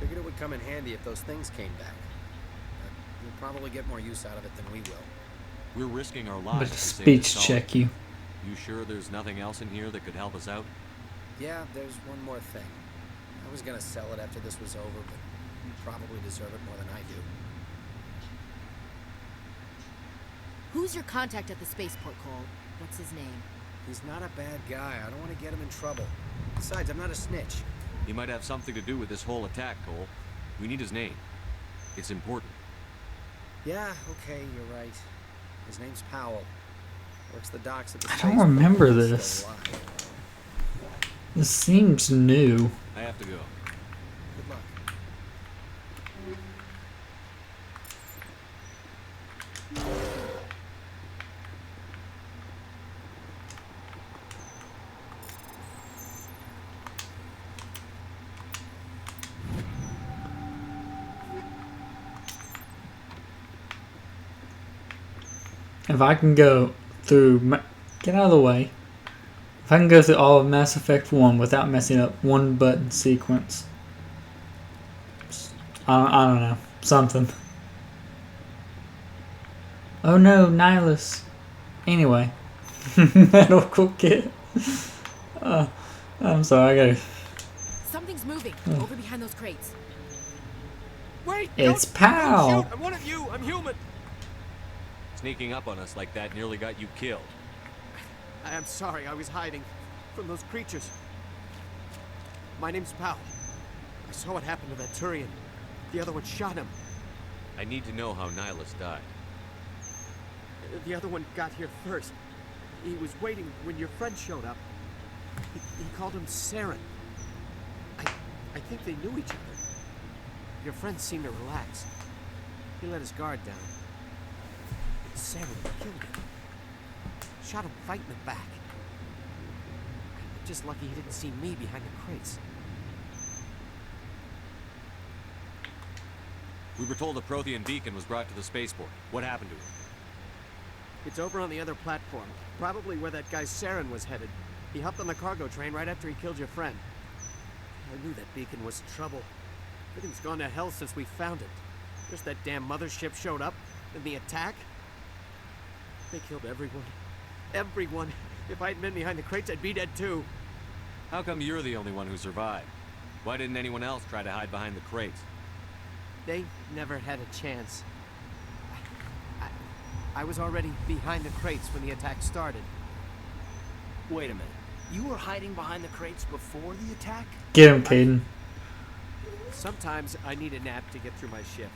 Figured it would come in handy if those things came back. But we'll probably get more use out of it than we will. We're risking our lives. But to save speech this check you. You sure there's nothing else in here that could help us out? Yeah, there's one more thing. I was gonna sell it after this was over, but you probably deserve it more than I do. Who's your contact at the spaceport, Cole? What's his name? He's not a bad guy. I don't want to get him in trouble. Besides, I'm not a snitch. He might have something to do with this whole attack, Cole. We need his name. It's important. Yeah, okay, you're right. His name's Powell. Works the docks at the I don't remember this. This seems new. I have to go. Good luck. If I can go through Get out of the way. If I can go through all of Mass Effect 1 without messing up one button sequence. I don't know. Something. Oh no, Nihilus. Anyway. Medical kit. I'm sorry, I gotta... Something's moving over behind those crates. Wait! It's don't Pal! shoot! I'm one of you! I'm human! Sneaking up on us like that nearly got you killed. I'm sorry, I was hiding from those creatures. My name's Pal. I saw what happened to that Turian. The other one shot him. I need to know how Nihilus died. The other one got here first. He was waiting when your friend showed up. He called him Saren. I think they knew each other. Your friend seemed to relax. He let his guard down. But Saren killed him. Shot him right in the back. I'm just lucky he didn't see me behind the crates. We were told a Prothean beacon was brought to the spaceport. What happened to it? It's over on the other platform. Probably where that guy Saren was headed. He hopped on the cargo train right after he killed your friend. I knew that beacon was trouble. Everything's gone to hell since we found it. Just that damn mothership showed up, and the attack. They killed everyone. Everyone. If I'd been behind the crates, I'd be dead too. How come you're the only one who survived? Why didn't anyone else try to hide behind the crates? They never had a chance. I was already behind the crates when the attack started. Wait a minute. You were hiding behind the crates before the attack? Get him, Caden. Sometimes I need a nap to get through my shift.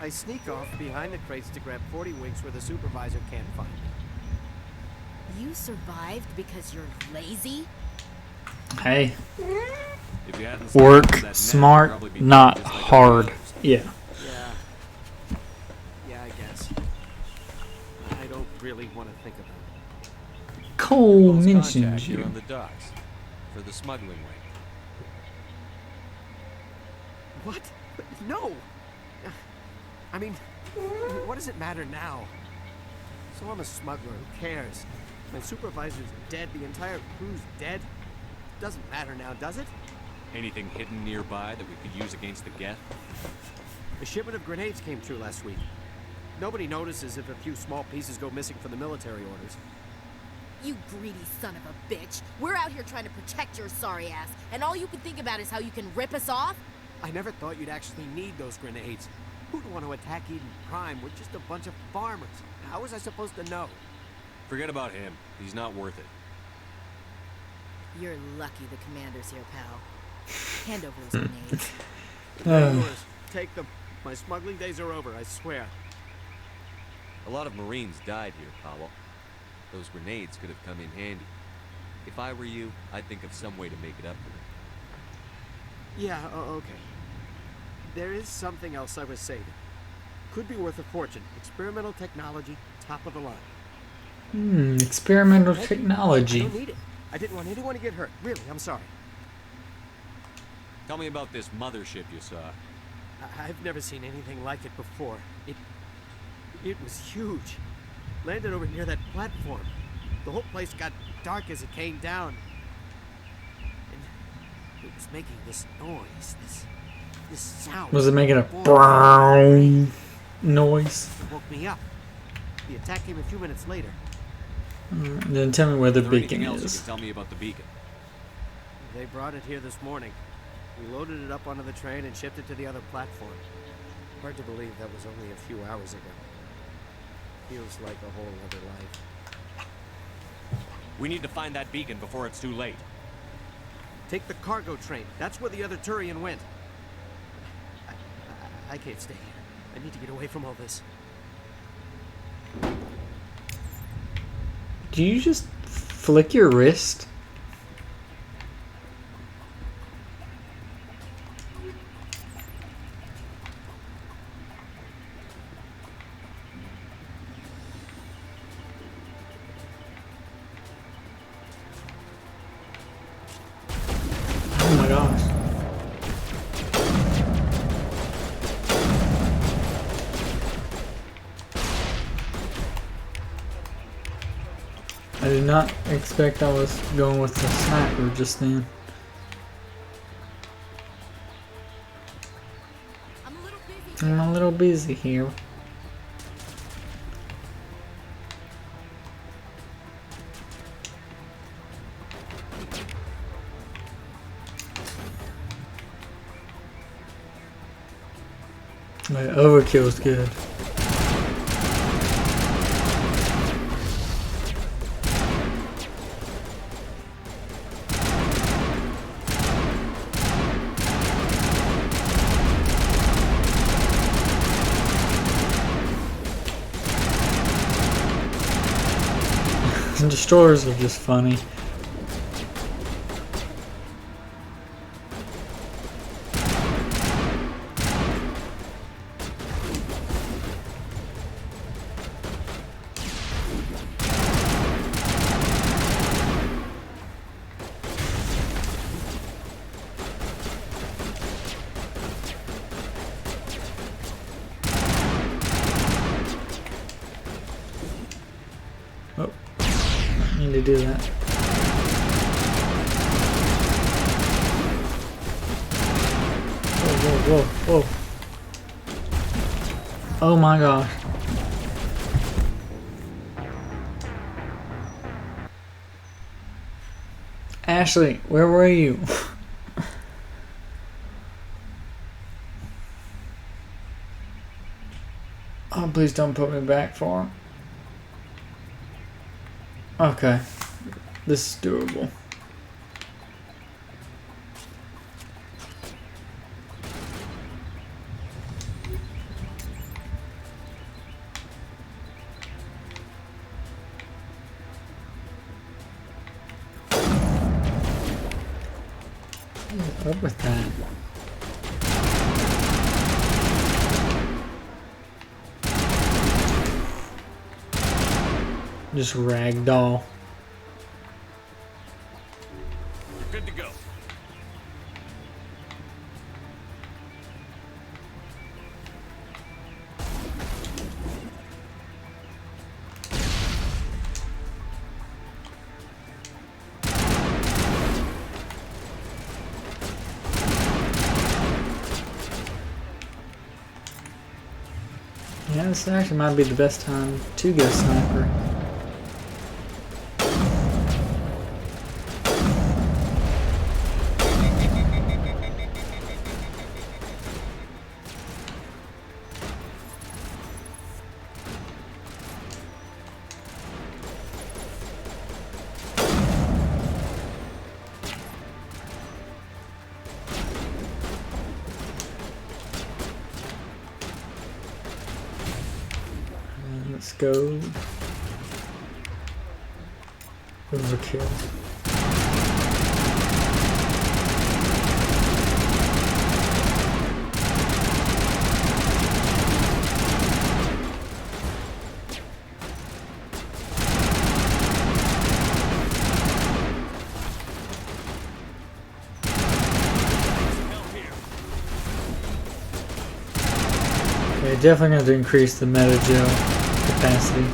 I sneak off behind the crates to grab 40 winks where the supervisor can't find me. You survived because you're lazy? Hey. If you hadn't Work that net, smart, you'd probably be not just like hard. Yeah. Yeah, I guess. I don't really want to think about it. Cole Close mentioned contact here you. on the docks for the smuggling wing. What? No! I mean, what does it matter now? So I'm a smuggler, who cares? My supervisor's dead, the entire crew's dead. Doesn't matter now, does it? Anything hidden nearby that we could use against the Geth? A shipment of grenades came through last week. Nobody notices if a few small pieces go missing from the military orders. You greedy son of a bitch. We're out here trying to protect your sorry ass, and all you can think about is how you can rip us off? I never thought you'd actually need those grenades. Who'd want to attack Eden Prime with just a bunch of farmers? How was I supposed to know? Forget about him. He's not worth it. You're lucky the commander's here, pal. Hand over those grenades. They're yours. Take them. My smuggling days are over, I swear. A lot of Marines died here, Powell. Those grenades could have come in handy. If I were you, I'd think of some way to make it up to them. Yeah, okay. There is something else I was saving. Could be worth a fortune. Experimental technology, top of the line. Experimental I technology. don't need it. I didn't want anyone to get hurt. Really, I'm sorry. Tell me about this mothership you saw. I've never seen anything like it before. It was huge. Landed over near that platform. The whole place got dark as it came down. And it was making this noise, this sound. Was it making a brown noise? It woke me up. The attack came a few minutes later. Then tell me where the Is there beacon anything else you is. can tell me about the beacon? They brought it here this morning. We loaded it up onto the train and shipped it to the other platform. Hard to believe that was only a few hours ago. Feels like a whole other life. We need to find that beacon before it's too late. Take the cargo train. That's where the other Turian went. I can't stay here. I need to get away from all this. Do you just flick your wrist? Oh my gosh. not expect I was going with the sniper just then. I'm a little busy here. Overkill is good. Destroyers are just funny. Oh, I need to do that. Whoa, whoa, whoa, whoa. Oh my gosh. Ashley, where were you? Oh, please don't put me back for him. Okay, this is doable. What up with that? Just ragdoll. Good to go. Yeah, this actually might be the best time to get a sniper. Let's go. Overkill. Okay, definitely going to increase the meta gel capacity.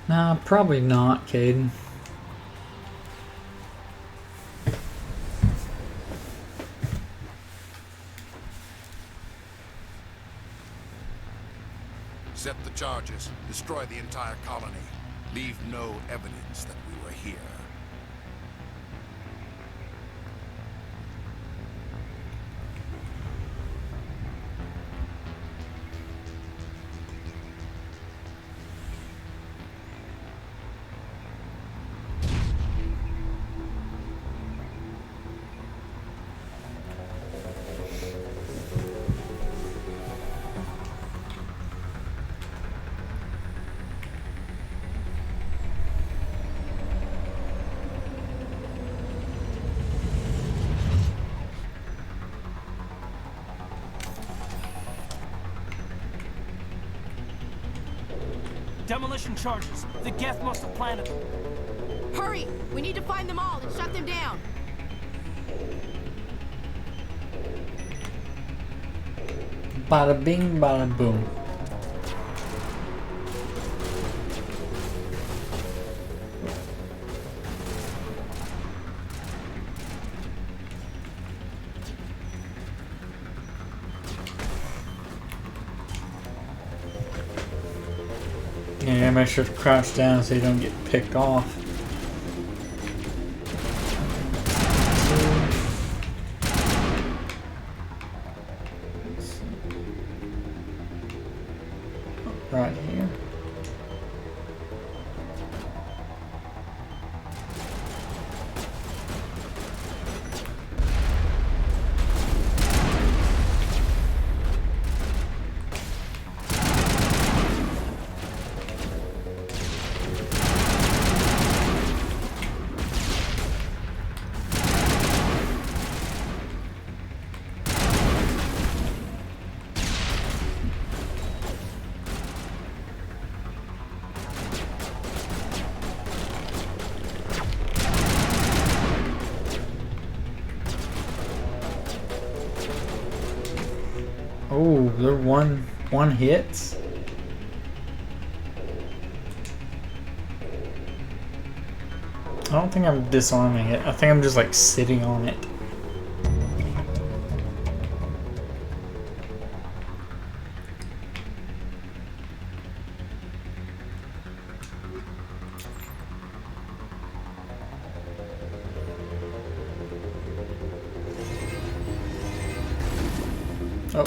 Nah, probably not, Caden. Set the charges. Destroy the entire colony. Leave no evidence that we were here. Demolition charges. The Geth must have planted them. Hurry! We need to find them all and shut them down. Bada bing, bada boom. Yeah, make sure to crouch down so you don't get picked off. Right here. Oh, they're one hits. I don't think I'm disarming it. I think I'm just like sitting on it. Oh.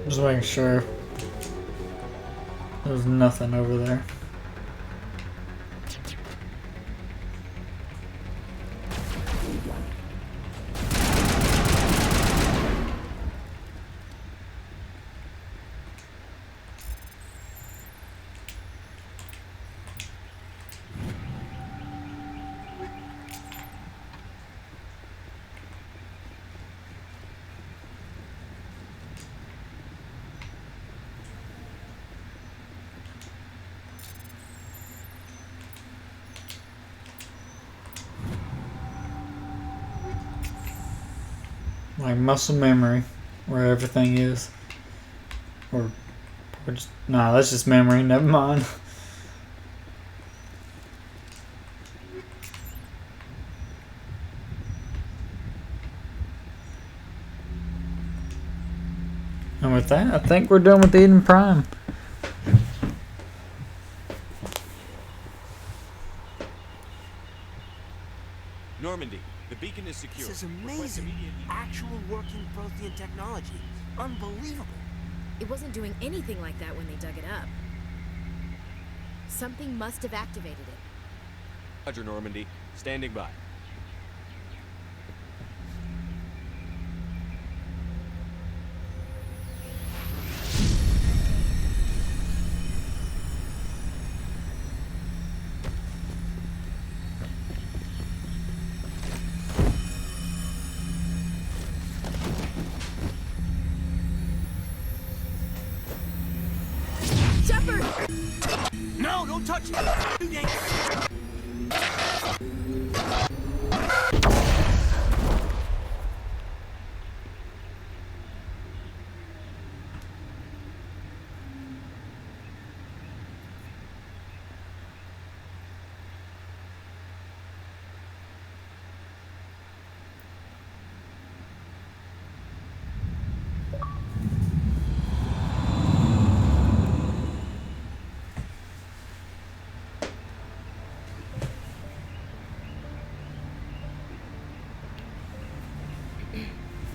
Just making sure there's nothing over there. Like muscle memory, where everything is, or just, nah, that's just memory. Never mind. And with that, I think we're done with Eden Prime. Normandy, the beacon is secure. This is amazing. Actual working Prothean technology. Unbelievable. It wasn't doing anything like that when they dug it up. Something must have activated it. Roger, Normandy. Standing by. No, don't touch it! Too dangerous!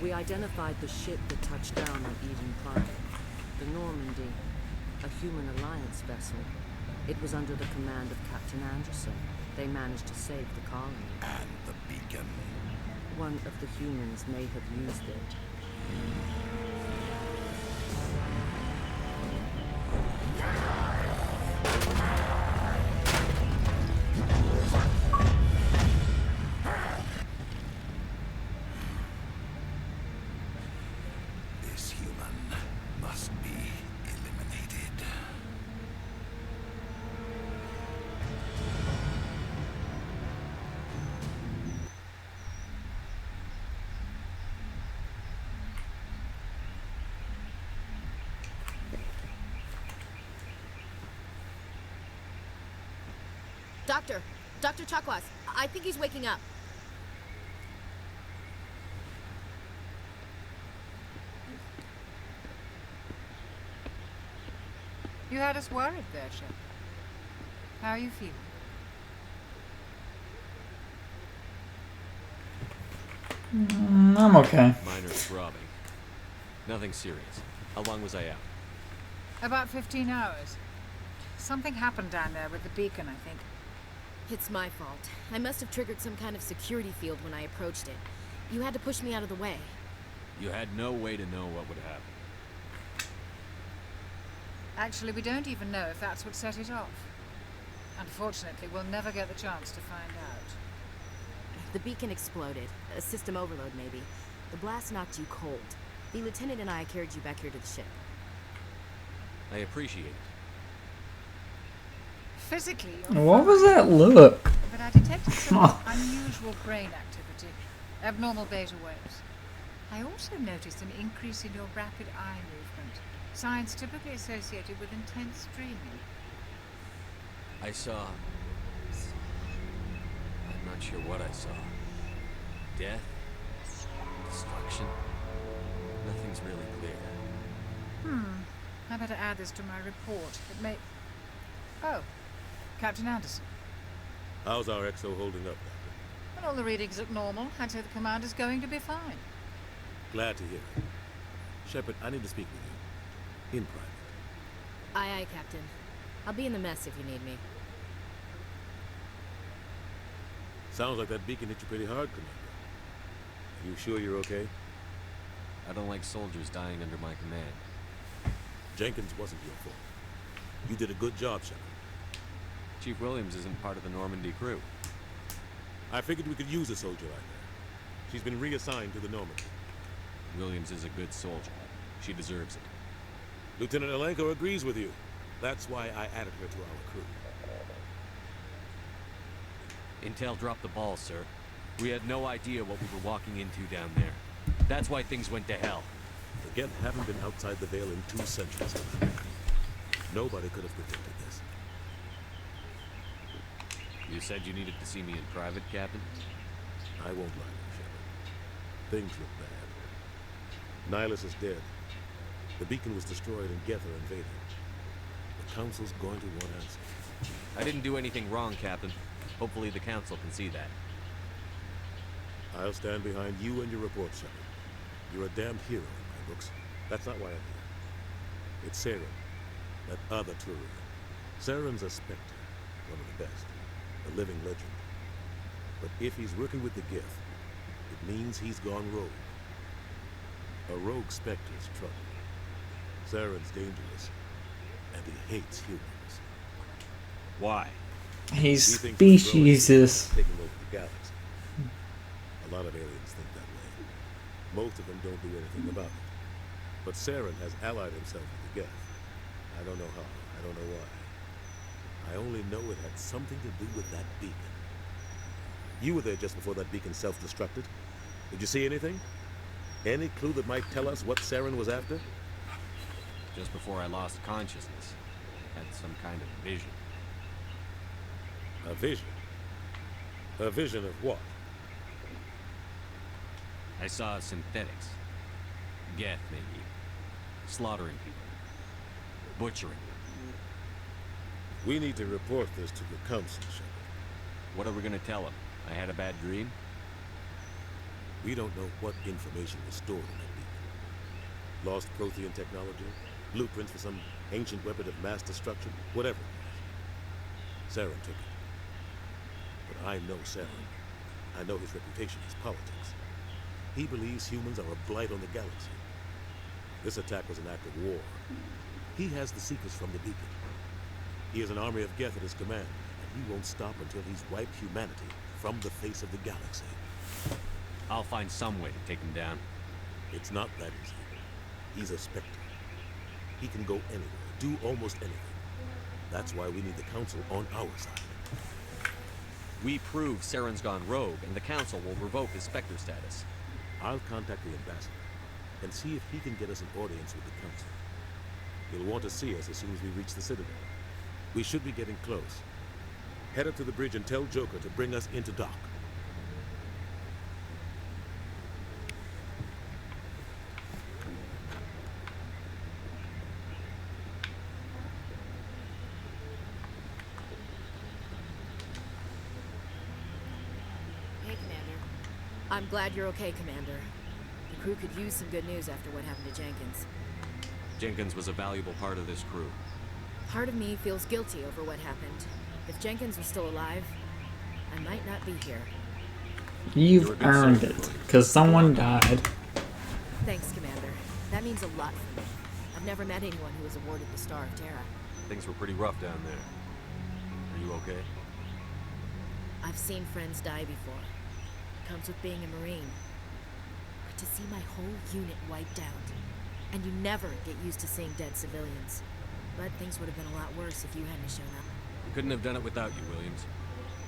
We identified the ship that touched down on Eden Prime. The Normandy, a human alliance vessel. It was under the command of Captain Anderson. They managed to save the colony. And the beacon. One of the humans may have used it. This human must be eliminated. Dr. Chakwas, I think he's waking up. You had us worried there, Shep. How are you feeling? I'm okay. Minor throbbing. Nothing serious. How long was I out? About 15 hours. Something happened down there with the beacon, I think. It's my fault. I must have triggered some kind of security field when I approached it. You had to push me out of the way. You had no way to know what would happen. Actually, we don't even know if that's what set it off. Unfortunately, we'll never get the chance to find out. The beacon exploded. A system overload, maybe. The blast knocked you cold. The lieutenant and I carried you back here to the ship. I appreciate it. Physically, What was that look? but I detected some unusual brain activity, abnormal beta waves. I also noticed an increase in your rapid eye movement, signs typically associated with intense dreaming. I saw... I'm not sure what I saw. Death? Destruction? Nothing's really clear. I better add this to my report. It may... Oh, Captain Anderson. How's our XO holding up, Doctor? When all the readings look normal, I'd say the commander's going to be fine. Glad to hear it. Shepard, I need to speak with you. In private. Aye, Captain. I'll be in the mess if you need me. Sounds like that beacon hit you pretty hard, Commander. Are you sure you're okay? I don't like soldiers dying under my command. Jenkins wasn't your fault. You did a good job, Shepard. Chief Williams isn't part of the Normandy crew. I figured we could use a soldier like that. She's been reassigned to the Normandy. Williams is a good soldier. She deserves it. Lieutenant Alenko agrees with you. That's why I added her to our crew. Intel dropped the ball, sir. We had no idea what we were walking into down there. That's why things went to hell. The Geth haven't been outside the Veil in 2 centuries. Nobody could have predicted this. You said you needed to see me in private, Captain? I won't lie to you, Shepard. Things look bad. Nihilus is dead. The beacon was destroyed and Geth are invading. The Council's going to want answers. I didn't do anything wrong, Captain. Hopefully the Council can see that. I'll stand behind you and your report, Shepard. You're a damned hero in my books. That's not why I'm here. It's Saren, that other Turian. Saren's a Spectre, one of the best, a living legend. But if he's working with the Geth, it means he's gone rogue. A rogue Spectre's trouble. Saren's dangerous, and he hates humans. Why? He's speciesist. Taking over the galaxy. A lot of aliens think that way. Most of them don't do anything about it. But Saren has allied himself with the Geth. I don't know how. I don't know why. I only know it had something to do with that beacon. You were there just before that beacon self-destructed. Did you see anything? Any clue that might tell us what Saren was after? Just before I lost consciousness, I had some kind of vision. A vision? A vision of what? I saw synthetics. Geth, maybe. Slaughtering people. Butchering them. We need to report this to the Council, Shepard. What are we gonna tell them? I had a bad dream? We don't know what information was stored in that beacon. Lost Prothean technology, blueprints for some ancient weapon of mass destruction, whatever it was. Saren took it. But I know Saren. I know his reputation is politics. He believes humans are a blight on the galaxy. This attack was an act of war. He has the Seekers from the beacon. He has an army of Geth at his command, and he won't stop until he's wiped humanity from the face of the galaxy. I'll find some way to take him down. It's not that easy. He's a Spectre. He can go anywhere, do almost anything. That's why we need the Council on our side. We prove Saren's gone rogue, and the Council will revoke his Spectre status. I'll contact the ambassador and see if he can get us an audience with the Council. He'll want to see us as soon as we reach the Citadel. We should be getting close. Head up to the bridge and tell Joker to bring us into dock. Hey, Commander. I'm glad you're okay, Commander. The crew could use some good news after what happened to Jenkins. Jenkins was a valuable part of this crew. Part of me feels guilty over what happened. If Jenkins was still alive, I might not be here. You've earned it, because someone died. Thanks, Commander. That means a lot for me. I've never met anyone who was awarded the Star of Terra. Things were pretty rough down there. Are you okay? I've seen friends die before. It comes with being a Marine. But to see my whole unit wiped out, and you never get used to seeing dead civilians. But things would have been a lot worse if you hadn't shown up. We couldn't have done it without you, Williams.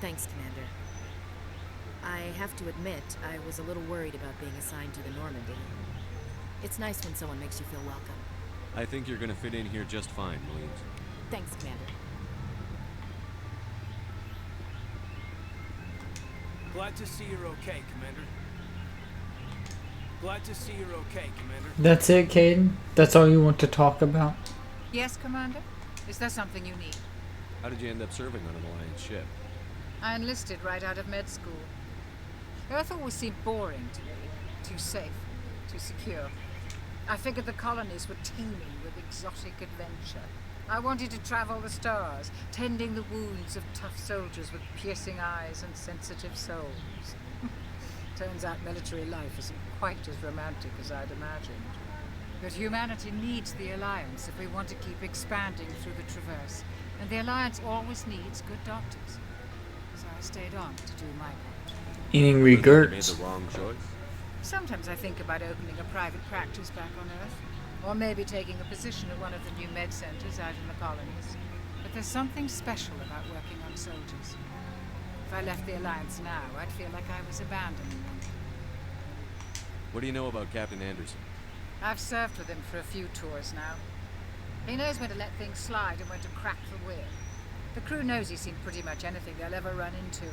Thanks, Commander. I have to admit, I was a little worried about being assigned to the Normandy. It's nice when someone makes you feel welcome. I think you're gonna fit in here just fine, Williams. Thanks, Commander. Glad to see you're okay, Commander. Glad to see you're okay, Commander. That's it, Caden? That's all you want to talk about? Yes, Commander? Is there something you need? How did you end up serving on an Alliance ship? I enlisted right out of med school. Earth always seemed boring to me. Too safe, too secure. I figured the colonies were teeming with exotic adventure. I wanted to travel the stars, tending the wounds of tough soldiers with piercing eyes and sensitive souls. Turns out military life isn't quite as romantic as I'd imagined. But humanity needs the Alliance if we want to keep expanding through the Traverse. And the Alliance always needs good doctors. So I stayed on to do my part. Eating You made regrets. the wrong choice? Sometimes I think about opening a private practice back on Earth. Or maybe taking a position at one of the new med centers out in the colonies. But there's something special about working on soldiers. If I left the Alliance now, I'd feel like I was abandoning them. What do you know about Captain Anderson? I've served with him for a few tours now. He knows when to let things slide and when to crack the whip. The crew knows he's seen pretty much anything they'll ever run into.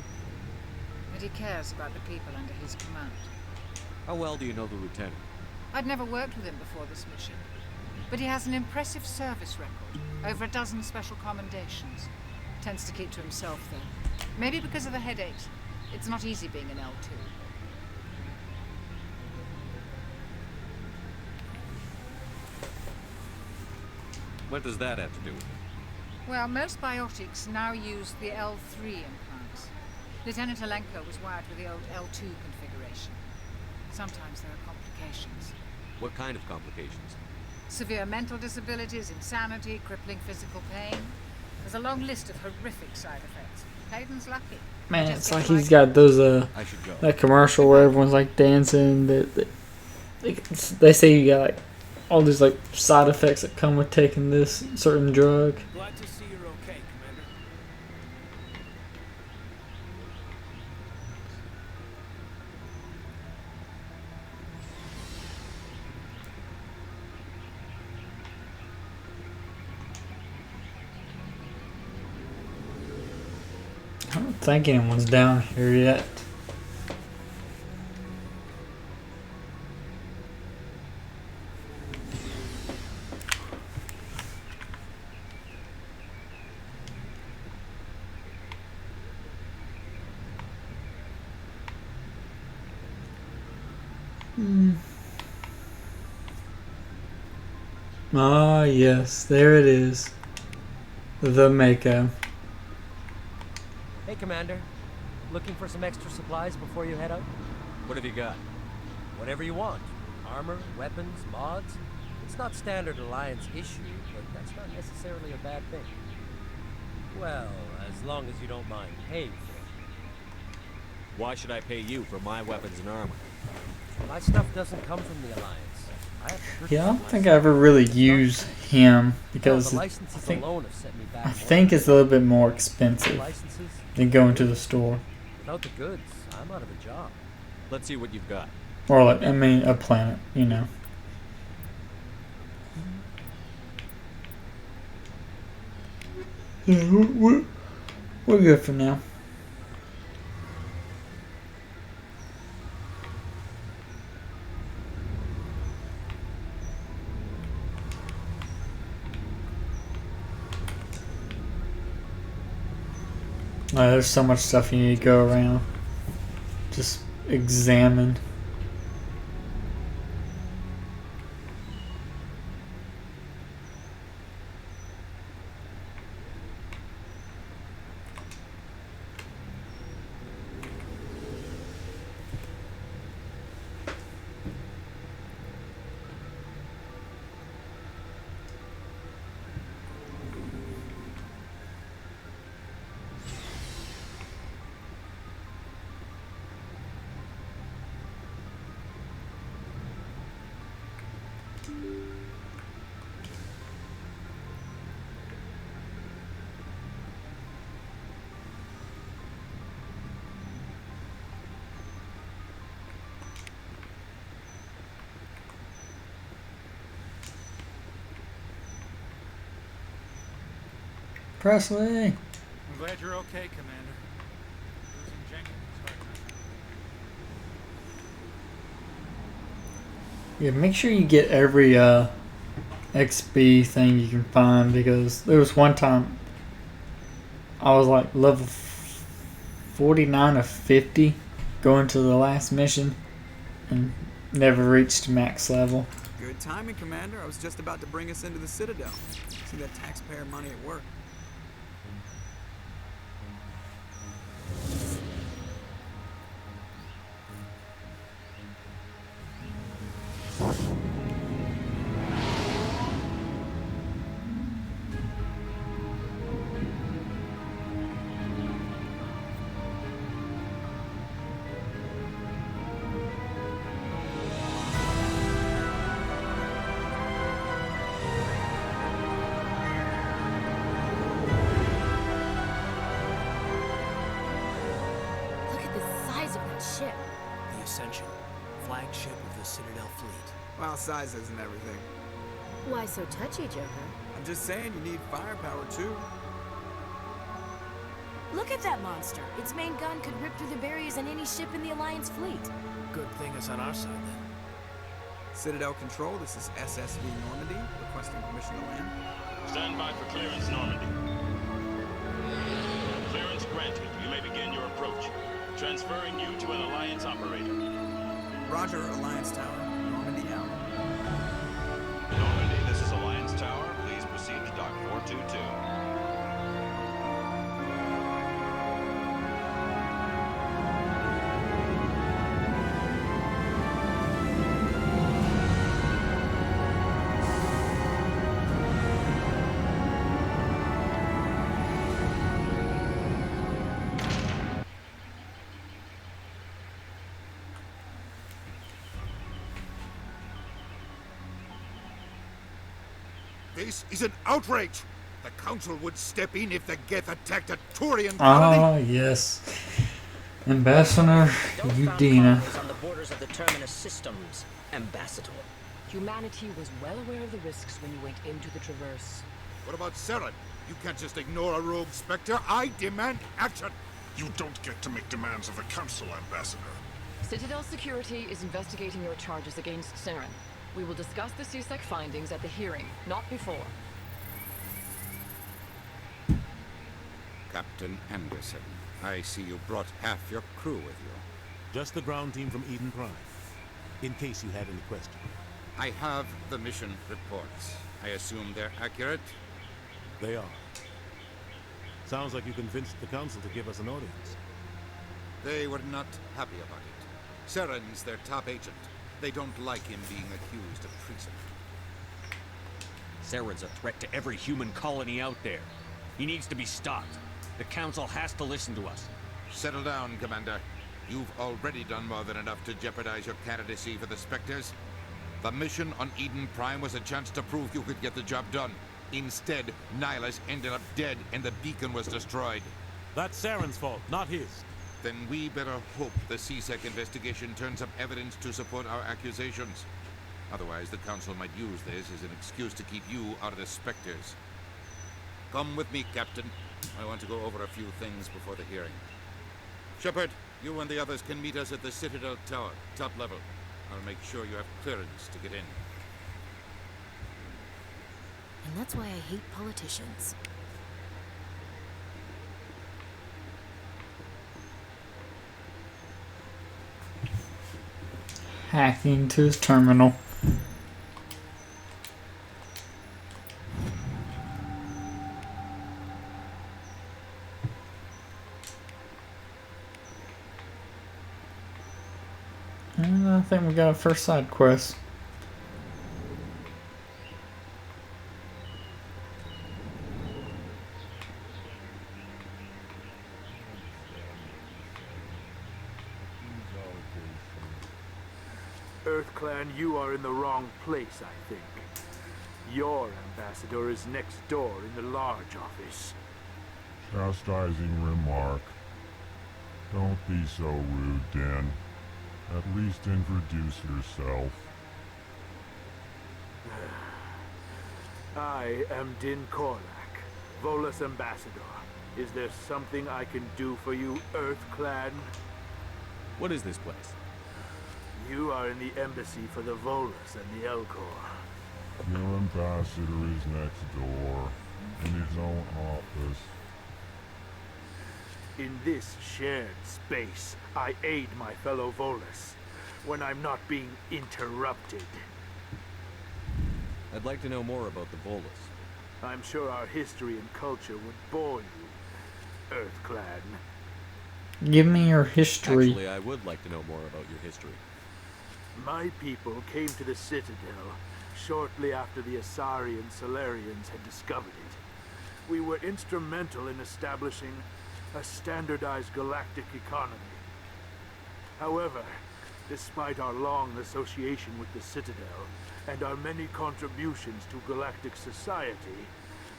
And he cares about the people under his command. How well do you know the lieutenant? I'd never worked with him before this mission. But he has an impressive service record. Over a dozen special commendations. Tends to keep to himself, though. Maybe because of the headaches. It's not easy being an L2. What does that have to do with it? Well, most biotics now use the L3 implants. Lieutenant Alenko was wired with the old L2 configuration. Sometimes there are complications. What kind of complications? Severe mental disabilities, insanity, crippling physical pain. There's a long list of horrific side effects. Hayden's lucky. Man, it's like he's got those I should go. that commercial where everyone's like dancing. They say you got like all these like side effects that come with taking this certain drug. Glad to see you're okay, Commander. I don't think anyone's down here yet. Ah, yes, there it is. The Mako. Hey, Commander. Looking for some extra supplies before you head out? What have you got? Whatever you want. Armor, weapons, mods. It's not standard Alliance issue, but that's not necessarily a bad thing. Well, as long as you don't mind paying for it. Why should I pay you for my weapons and armor? My stuff doesn't come from the Alliance. I have to purchase Yeah, I don't it think I myself. ever really use him because the I licenses think, alone have set me back I more think than it's a little bit more expensive licenses. than going to the store. Without the goods, I'm out of a job. Let's see what you've got. Or like, I mean, a planet, you know. Yeah, we're good for now. There's so much stuff you need to go around. Just examine. Presley! I'm glad you're okay, Commander. Losing Jenkins is hard enough. Yeah, make sure you get every XP thing you can find, because there was one time I was like level 49 of 50 going to the last mission and never reached max level. Good timing, Commander. I was just about to bring us into the Citadel. See that taxpayer money at work. Look at the size of that ship. The Ascension, flagship of the Citadel fleet. Well, size isn't everything. Why so touchy, Joker? I'm just saying you need firepower, too. Look at that monster. Its main gun could rip through the barriers in any ship in the Alliance fleet. Good thing it's on our side, then. Citadel Control, this is SSV Normandy, requesting permission to land. Stand by for clearance, Normandy. Clearance granted. You may begin your approach. Transferring you to an Alliance operator. Roger, Alliance Tower. Normandy out. Normandy, this is Alliance Tower. Please proceed to Dock 422. This is an outrage! The Council would step in if the Geth attacked a Turian colony! Ah, yes. Ambassador Udina. On the borders of the Terminus systems, Ambassador. Humanity was well aware of the risks when you went into the Traverse. What about Saren? You can't just ignore a rogue Spectre. I demand action! You don't get to make demands of the Council, Ambassador. Citadel Security is investigating your charges against Saren. We will discuss the CSEC findings at the hearing, not before. Captain Anderson, I see you brought half your crew with you. Just the ground team from Eden Prime, in case you had any questions. I have the mission reports. I assume they're accurate? They are. Sounds like you convinced the Council to give us an audience. They were not happy about it. Saren's their top agent. They don't like him being accused of treason. Saren's a threat to every human colony out there. He needs to be stopped. The Council has to listen to us. Settle down, Commander. You've already done more than enough to jeopardize your candidacy for the Spectres. The mission on Eden Prime was a chance to prove you could get the job done. Instead, Nihilus ended up dead and the beacon was destroyed. That's Saren's fault, not his. Then we better hope the CSEC investigation turns up evidence to support our accusations. Otherwise, the Council might use this as an excuse to keep you out of the Spectres. Come with me, Captain. I want to go over a few things before the hearing. Shepard, you and the others can meet us at the Citadel Tower, top level. I'll make sure you have clearance to get in. And that's why I hate politicians. Hacking to his terminal. And I think we got a first side quest. EarthClan, you are in the wrong place, I think. Your ambassador is next door in the large office. Chastising remark. Don't be so rude, Dan. At least introduce yourself. I am Din Korlak, Volus ambassador. Is there something I can do for you, EarthClan? What is this place? You are in the embassy for the Volus and the Elcor. Your ambassador is next door, in his own office. In this shared space, I aid my fellow Volus when I'm not being interrupted. I'd like to know more about the Volus. I'm sure our history and culture would bore you, EarthClan. Give me your history. Actually, I would like to know more about your history. My people came to the Citadel shortly after the Asari and Solarians had discovered it. We were instrumental in establishing a standardized galactic economy. However, despite our long association with the Citadel and our many contributions to galactic society,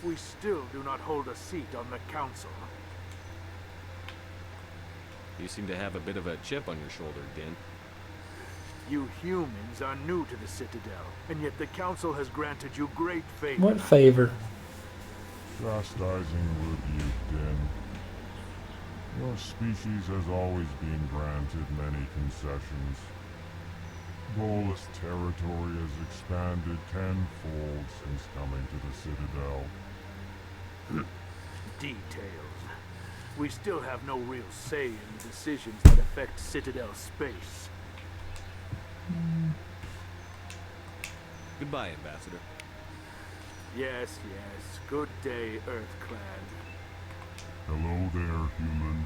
we still do not hold a seat on the Council. You seem to have a bit of a chip on your shoulder, Din. You humans are new to the Citadel, and yet the Council has granted you great favor. What favor? Chastising rebuke, Din. Your species has always been granted many concessions. Volus territory has expanded tenfold since coming to the Citadel. Details. We still have no real say in the decisions that affect Citadel space. Goodbye, Ambassador. Yes, yes. Good day, EarthClan. Hello there, human.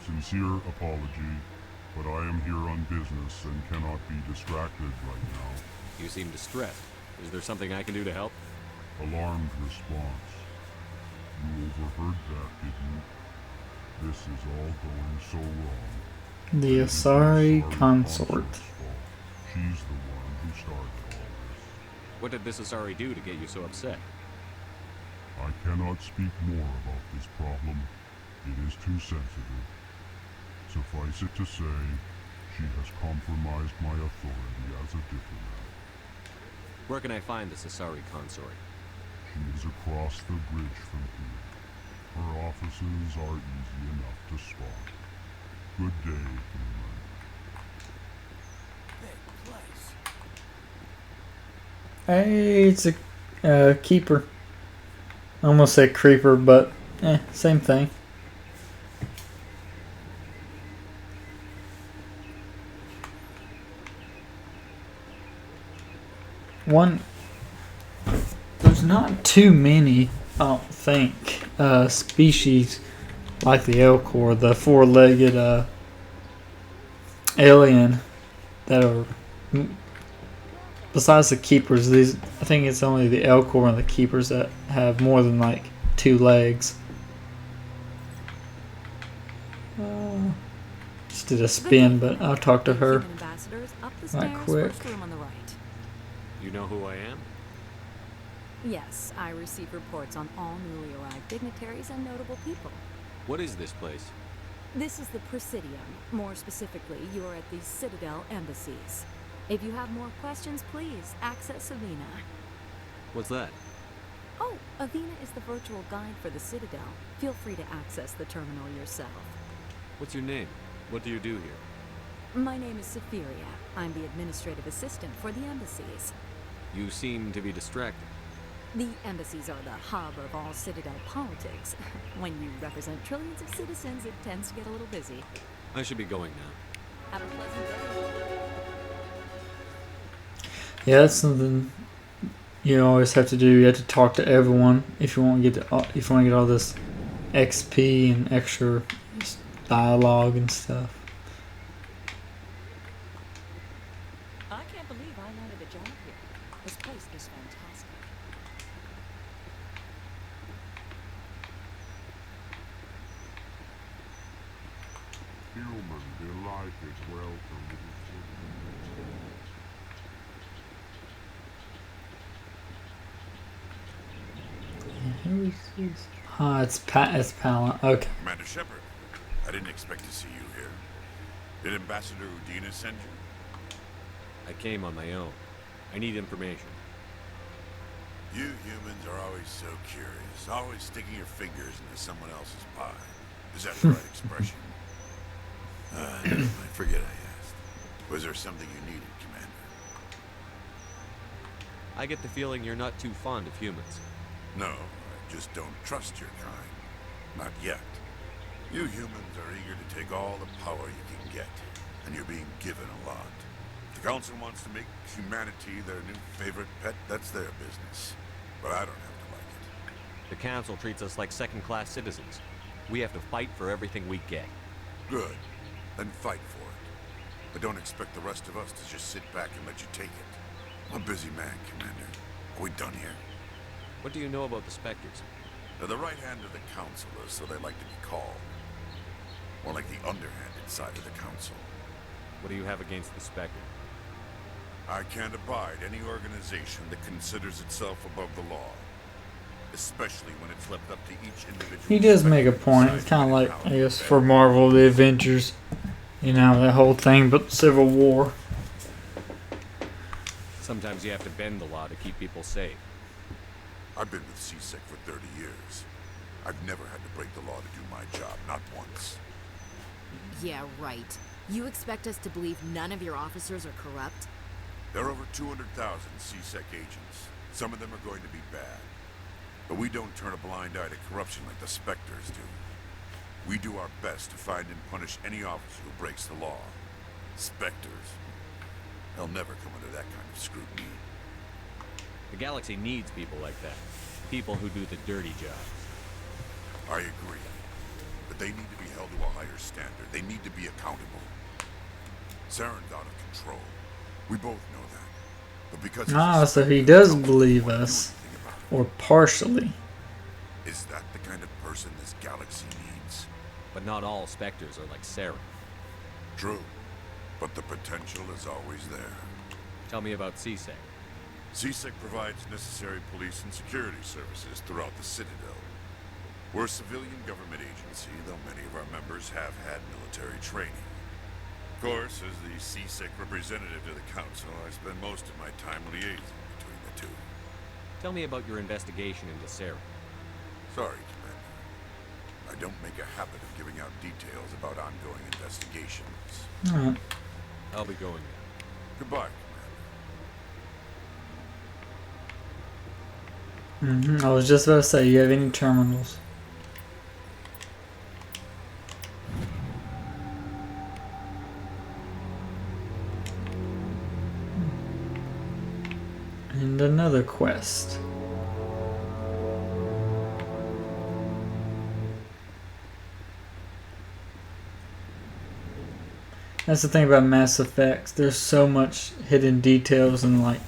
Sincere apology, but I am here on business and cannot be distracted right now. You seem distressed. Is there something I can do to help? Alarmed response. You overheard that, did you? This is all going so wrong. The Asari consort. She's the one who started all this. What did this Asari do to get you so upset? I cannot speak more about this problem. It is too sensitive. Suffice it to say, she has compromised my authority as a diplomat. Where can I find this Asari consort? She is across the bridge from here. Her offices are easy enough to spot. Good day, human. Hey, it's a keeper. I almost said creeper, but same thing. There's not too many, I don't think, species like the Elcor, the four-legged alien that are besides the keepers. These, I think it's only the Elcor and the keepers that have more than like 2 legs. Just did a spin, but I'll talk to her right quick. You know who I am? Yes, I receive reports on all newly arrived dignitaries and notable people. What is this place? This is the Presidium. More specifically, you are at the Citadel embassies. If you have more questions, please access Avina. What's that? Oh, Avina is the virtual guide for the Citadel. Feel free to access the terminal yourself. What's your name? What do you do here? My name is Safiria. I'm the administrative assistant for the embassies. You seem to be distracted. The embassies are the hub of all Citadel politics. When you represent trillions of citizens, it tends to get a little busy. I should be going now. Have a pleasant day. Yeah, that's something you always have to do. You have to talk to everyone if you want to get all this XP and extra dialogue and stuff. I can't believe I landed a job here. This place is fantastic. Human, delighted welcome. Who is this? It's Palin. Okay. Commander Shepard, I didn't expect to see you here. Did Ambassador Udina send you? I came on my own. I need information. You humans are always so curious, always sticking your fingers into someone else's pie. Is that the right expression? Never mind, forget I asked. Was there something you needed, Commander? I get the feeling you're not too fond of humans. No, I just don't trust your kind. Not yet. You humans are eager to take all the power you can get, and you're being given a lot. If the Council wants to make humanity their new favorite pet, that's their business. But I don't have to like it. The Council treats us like second-class citizens. We have to fight for everything we get. Good. Then fight for it. But don't expect the rest of us to just sit back and let you take it. I'm a busy man, Commander. Are we done here? What do you know about the Spectres? They're the right hand of the Council, or so they like to be called. More like the underhanded side of the Council. What do you have against the Spectre? I can't abide any organization that considers itself above the law. Especially when it's left up to each individual. He does make a point. It's kind of like, I guess, for Marvel, the Avengers. You know, that whole thing about Civil War. Sometimes you have to bend the law to keep people safe. I've been with CSEC for 30 years. I've never had to break the law to do my job, not once. Yeah, right. You expect us to believe none of your officers are corrupt? There are over 200,000 CSEC agents. Some of them are going to be bad. But we don't turn a blind eye to corruption like the Spectres do. We do our best to find and punish any officer who breaks the law. Spectres. They'll never come under that kind of scrutiny. The galaxy needs people like that. People who do the dirty jobs. I agree. But they need to be held to a higher standard. They need to be accountable. Saren's out of control. We both know that. But because so he does believe us. Or partially. Is that the kind of person this galaxy needs? But not all Spectres are like Saren. True. But the potential is always there. Tell me about CSEC. CSEC provides necessary police and security services throughout the Citadel. We're a civilian government agency, though many of our members have had military training. Of course, as the CSEC representative to the Council, I spend most of my time liaising between the two. Tell me about your investigation into Saren. Sorry, Commander. I don't make a habit of giving out details about ongoing investigations. Alright. I'll be going now. Goodbye, I was just about to say, you have any terminals? And another quest. That's the thing about Mass Effects. There's so much hidden details and like,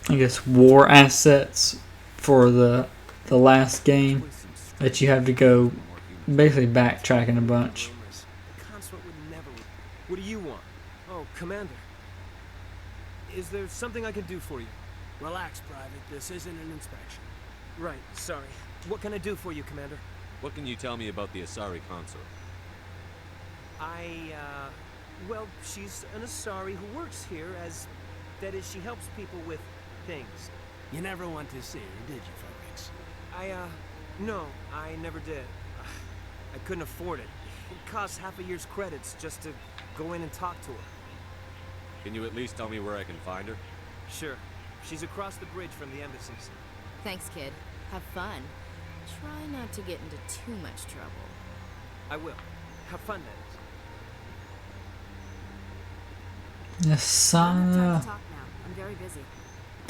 I guess, war assets for the last game that you have to go basically backtracking a bunch. The consort would never. What do you want? Oh, Commander. Is there something I can do for you? Relax, Private. This isn't an inspection. Right, sorry. What can I do for you, Commander? What can you tell me about the Asari consort? Well, she's an Asari who works here as... That is, she helps people with things. You never went to see her, did you, Felix? No, I never did. I couldn't afford it. It costs half a year's credits just to go in and talk to her. Can you at least tell me where I can find her? Sure. She's across the bridge from the embassies. Thanks, kid. Have fun. Try not to get into too much trouble. I will. Have fun, that is. Yes, I don't have time to talk now. I'm very busy.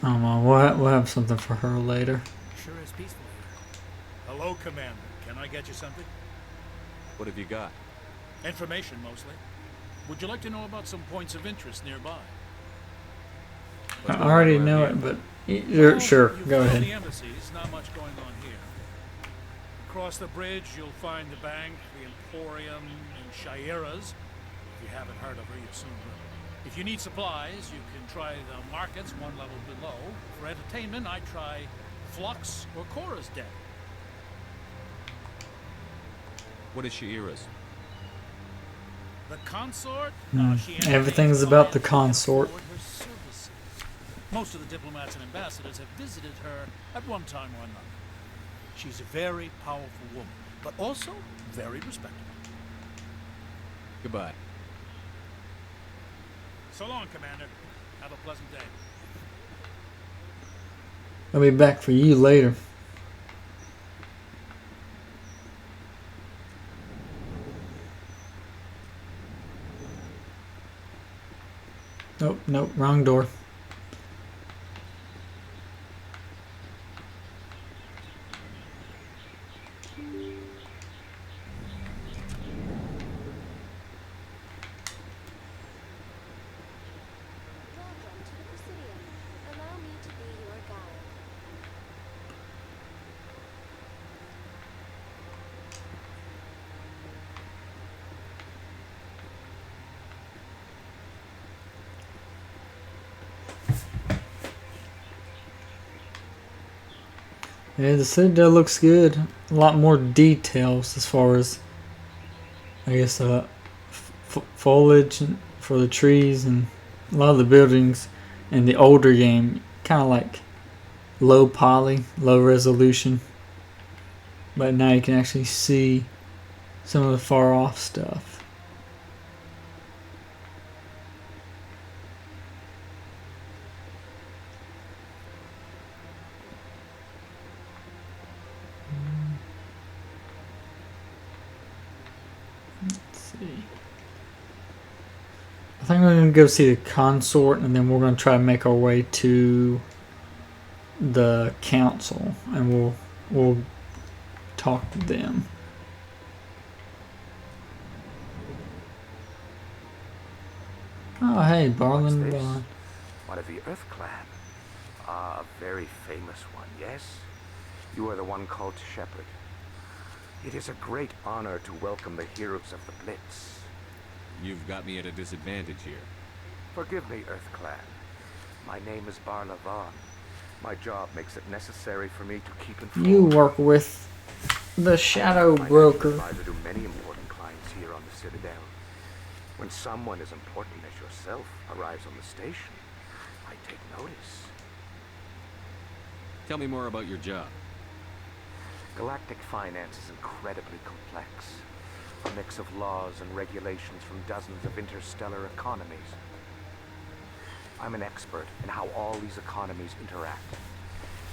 Oh well, we'll have something for her later. Sure is peaceful here. Hello, Commander. Can I get you something? What have you got? Information, mostly. Would you like to know about some points of interest nearby? I already know it, but sure, go ahead. The embassies, not much going on here. Across the bridge, you'll find the bank, the Emporium, and Shaira's. If you haven't heard of her, you soon will. If you need supplies, you can try the markets one level below. For entertainment, I try Flux or Cora's Den. What is Shaira's? The consort? Everything's about the consort. Most of the diplomats and ambassadors have visited her at one time or another. She's a very powerful woman, but also very respectable. Goodbye. So long, Commander. Have a pleasant day. I'll be back for you later. Nope, wrong door. Yeah, the Citadel looks good. A lot more details as far as, I guess, foliage for the trees and a lot of the buildings in the older game, kind of like low poly, low resolution. But now you can actually see some of the far off stuff. I think we're going to go see the consort, and then we're going to try to make our way to the council, and we'll talk to them. Oh, hey, Barlin Bond. One of the Earth Clan. Ah, a very famous one, yes? You are the one called Shepherd. It is a great honor to welcome the heroes of the Blitz. You've got me at a disadvantage here. Forgive me, Earth Clan. My name is Barla Vaughn. My job makes it necessary for me to keep informed. You work with the Shadow Broker. I do many important clients here on the Citadel. When someone as important as yourself arrives on the station, I take notice. Tell me more about your job. Galactic finance is incredibly complex. A mix of laws and regulations from dozens of interstellar economies. I'm an expert in how all these economies interact.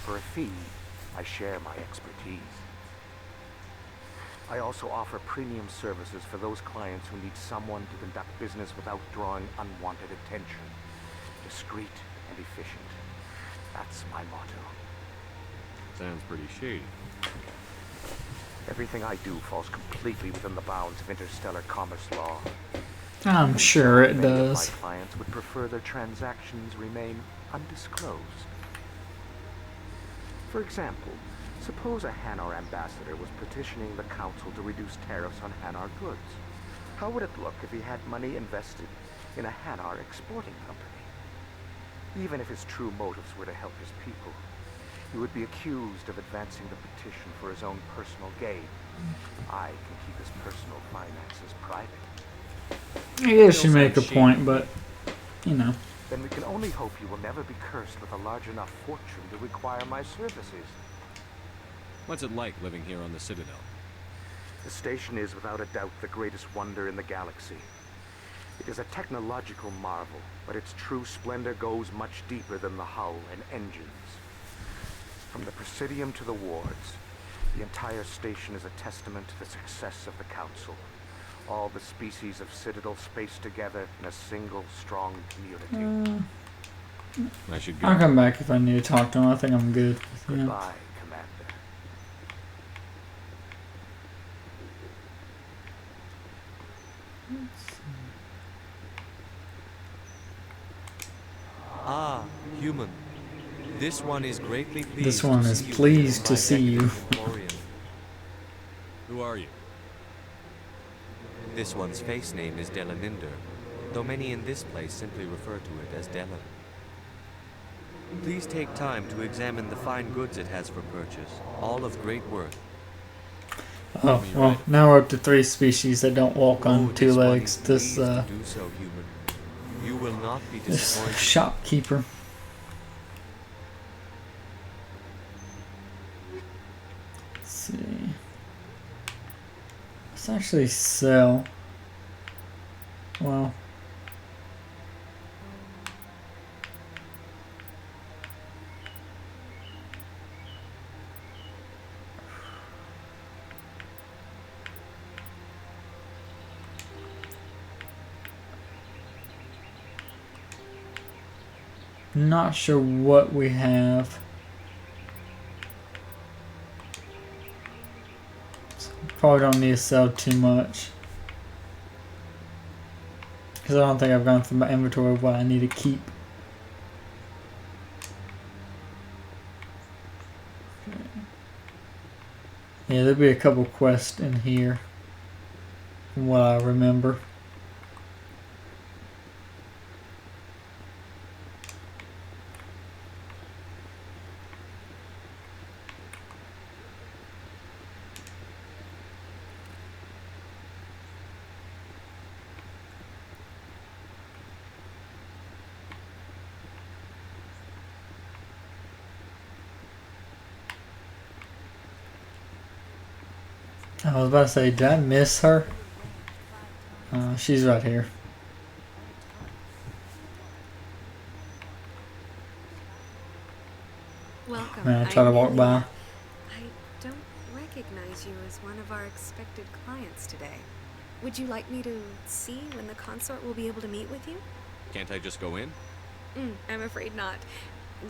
For a fee, I share my expertise. I also offer premium services for those clients who need someone to conduct business without drawing unwanted attention. Discreet and efficient. That's my motto. Sounds pretty shady. Everything I do falls completely within the bounds of interstellar commerce law. I'm sure it Many of my does. clients would prefer their transactions remain undisclosed. For example, suppose a Hanar ambassador was petitioning the council to reduce tariffs on Hanar goods. How would it look if he had money invested in a Hanar exporting company? Even if his true motives were to help his people, he would be accused of advancing the petition for his own personal gain. I can keep his personal finances private. I guess you make a point, but, you know. Then we can only hope you will never be cursed with a large enough fortune to require my services. What's it like living here on the Citadel? The station is without a doubt the greatest wonder in the galaxy. It is a technological marvel, but its true splendor goes much deeper than the hull and engines. From the Presidium to the wards, the entire station is a testament to the success of the Council. All the species of Citadel spaced together in a single, strong community. I should go. I'll come back if I need to talk to him. I think I'm good. Goodbye, Commander. Ah, human. This one is greatly pleased. This one is pleased to see you. Who are you? This one's face name is Delaninder, though many in this place simply refer to it as Delan. Please take time to examine the fine goods it has for purchase, all of great worth. Oh, well, now we're up to 3 species that don't walk on 2 legs. This, do so, human. You will not be this disappointed. shopkeeper. Let's see. Let's actually sell. Well. Not sure what we have. Probably don't need to sell too much. Because I don't think I've gone through my inventory of what I need to keep. Okay. Yeah, there'll be a couple quests in here. From what I remember. I was about to say, did I miss her? She's right here. Welcome. Man, I try to walk by. I don't recognize you as one of our expected clients today. Would you like me to see when the consort will be able to meet with you? Can't I just go in? I'm afraid not.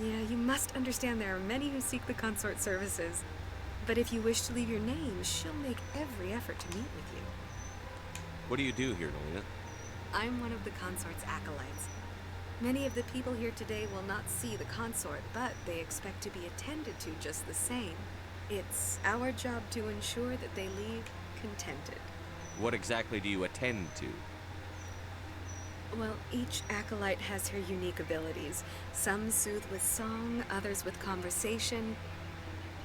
Yeah, you must understand there are many who seek the consort services. But if you wish to leave your name, she'll make every effort to meet with you. What do you do here, Nolina? I'm one of the consort's acolytes. Many of the people here today will not see the consort, but they expect to be attended to just the same. It's our job to ensure that they leave contented. What exactly do you attend to? Well, each acolyte has her unique abilities. Some soothe with song, others with conversation.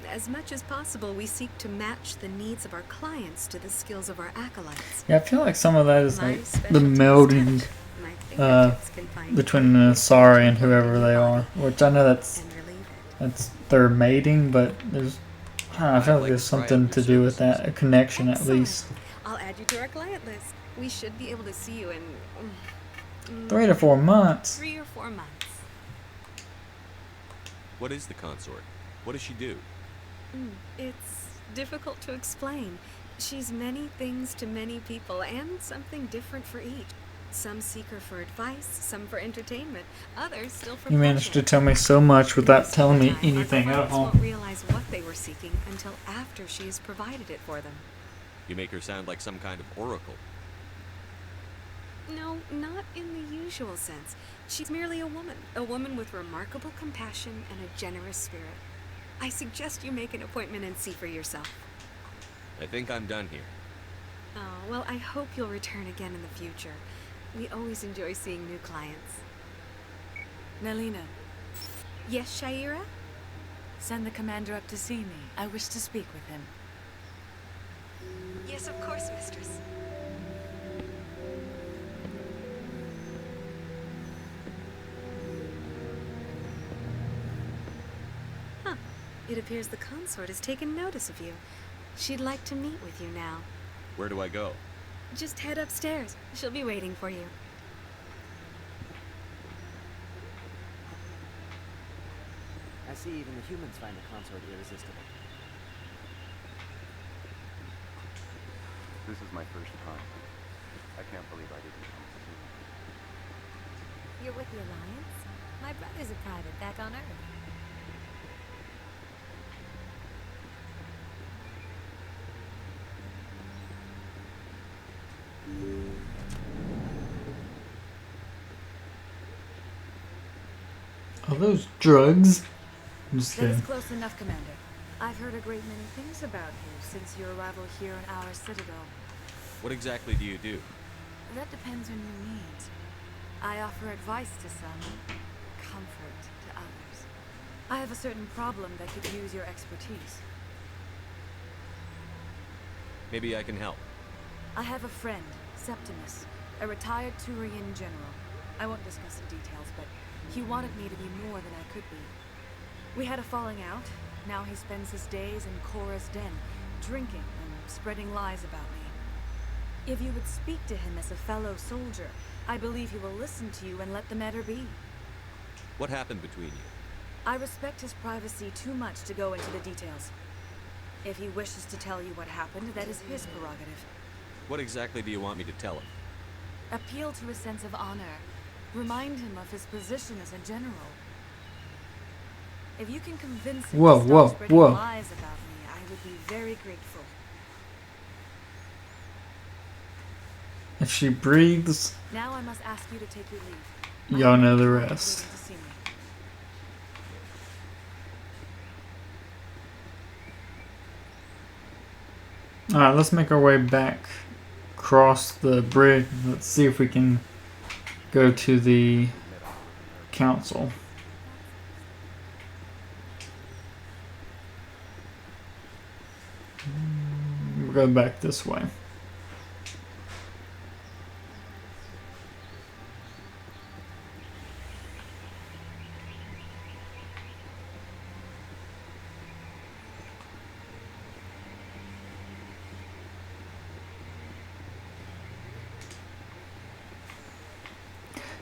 As much as possible, we seek to match the needs of our clients to the skills of our acolytes. Yeah, I feel like some of that is like the melding between the Asari and whoever they are. Which I know that's their mating, but there's I feel like there's something to do with that, a connection at least. I'll add you to our client list. We should be able to see you in 3 to 4 months. 3 or 4 months. What is the consort? What does she do? It's difficult to explain. She's many things to many people, and something different for each. Some seek her for advice, some for entertainment, others still for You managed to tell me so much without telling me anything at all. Won't realize what they were seeking until after she has provided it for them. You make her sound like some kind of oracle. No, not in the usual sense. She's merely a woman with remarkable compassion and a generous spirit. I suggest you make an appointment and see for yourself. I think I'm done here. Oh, well, I hope you'll return again in the future. We always enjoy seeing new clients. Nelina. Yes, Shaira? Send the commander up to see me. I wish to speak with him. Yes, of course, mistress. Huh. It appears the consort has taken notice of you. She'd like to meet with you now. Where do I go? Just head upstairs. She'll be waiting for you. I see even the humans find the consort irresistible. This is my first time. I can't believe I didn't come to see you. You're with the Alliance? My brother's a private back on Earth. Are those drugs? I'm just That is kidding. close enough, Commander. I've heard a great many things about you since your arrival here in our citadel. What exactly do you do? That depends on your needs. I offer advice to some, comfort to others. I have a certain problem that could use your expertise. Maybe I can help. I have a friend, Septimus, a retired Turian general. I won't discuss the details, but he wanted me to be more than I could be. We had a falling out. Now he spends his days in Korra's den, drinking and spreading lies about me. If you would speak to him as a fellow soldier, I believe he will listen to you and let the matter be. What happened between you? I respect his privacy too much to go into the details. If he wishes to tell you what happened, that is his prerogative. What exactly do you want me to tell him? Appeal to his sense of honor. Remind him of his position as a general. If you can convince him to stop spreading lies about me, I would be very grateful. If she breathes, Now I must ask you to take your leave. y'all know the rest. To see me. Alright, let's make our way back across the bridge. Let's see if we can go to the council. We'll go back this way.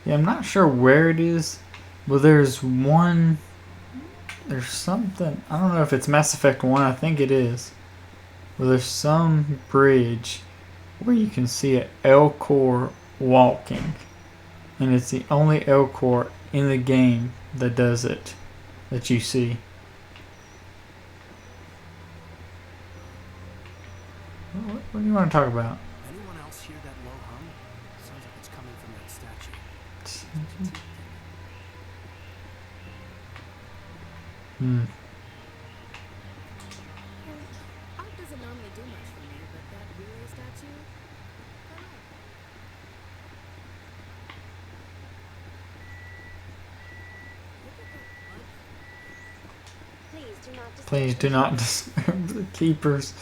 Yeah, I'm not sure where it is, but there's something, I don't know if it's Mass Effect 1, I think it is. Well, there's some bridge where you can see an L-Core walking. And it's the only L-Core in the game that does it, that you see. What do you want to talk about? Anyone else hear that low hum? Sounds like it's coming from that statue. Art doesn't normally do much for me, but that relay statue? Please do not disturb the keepers.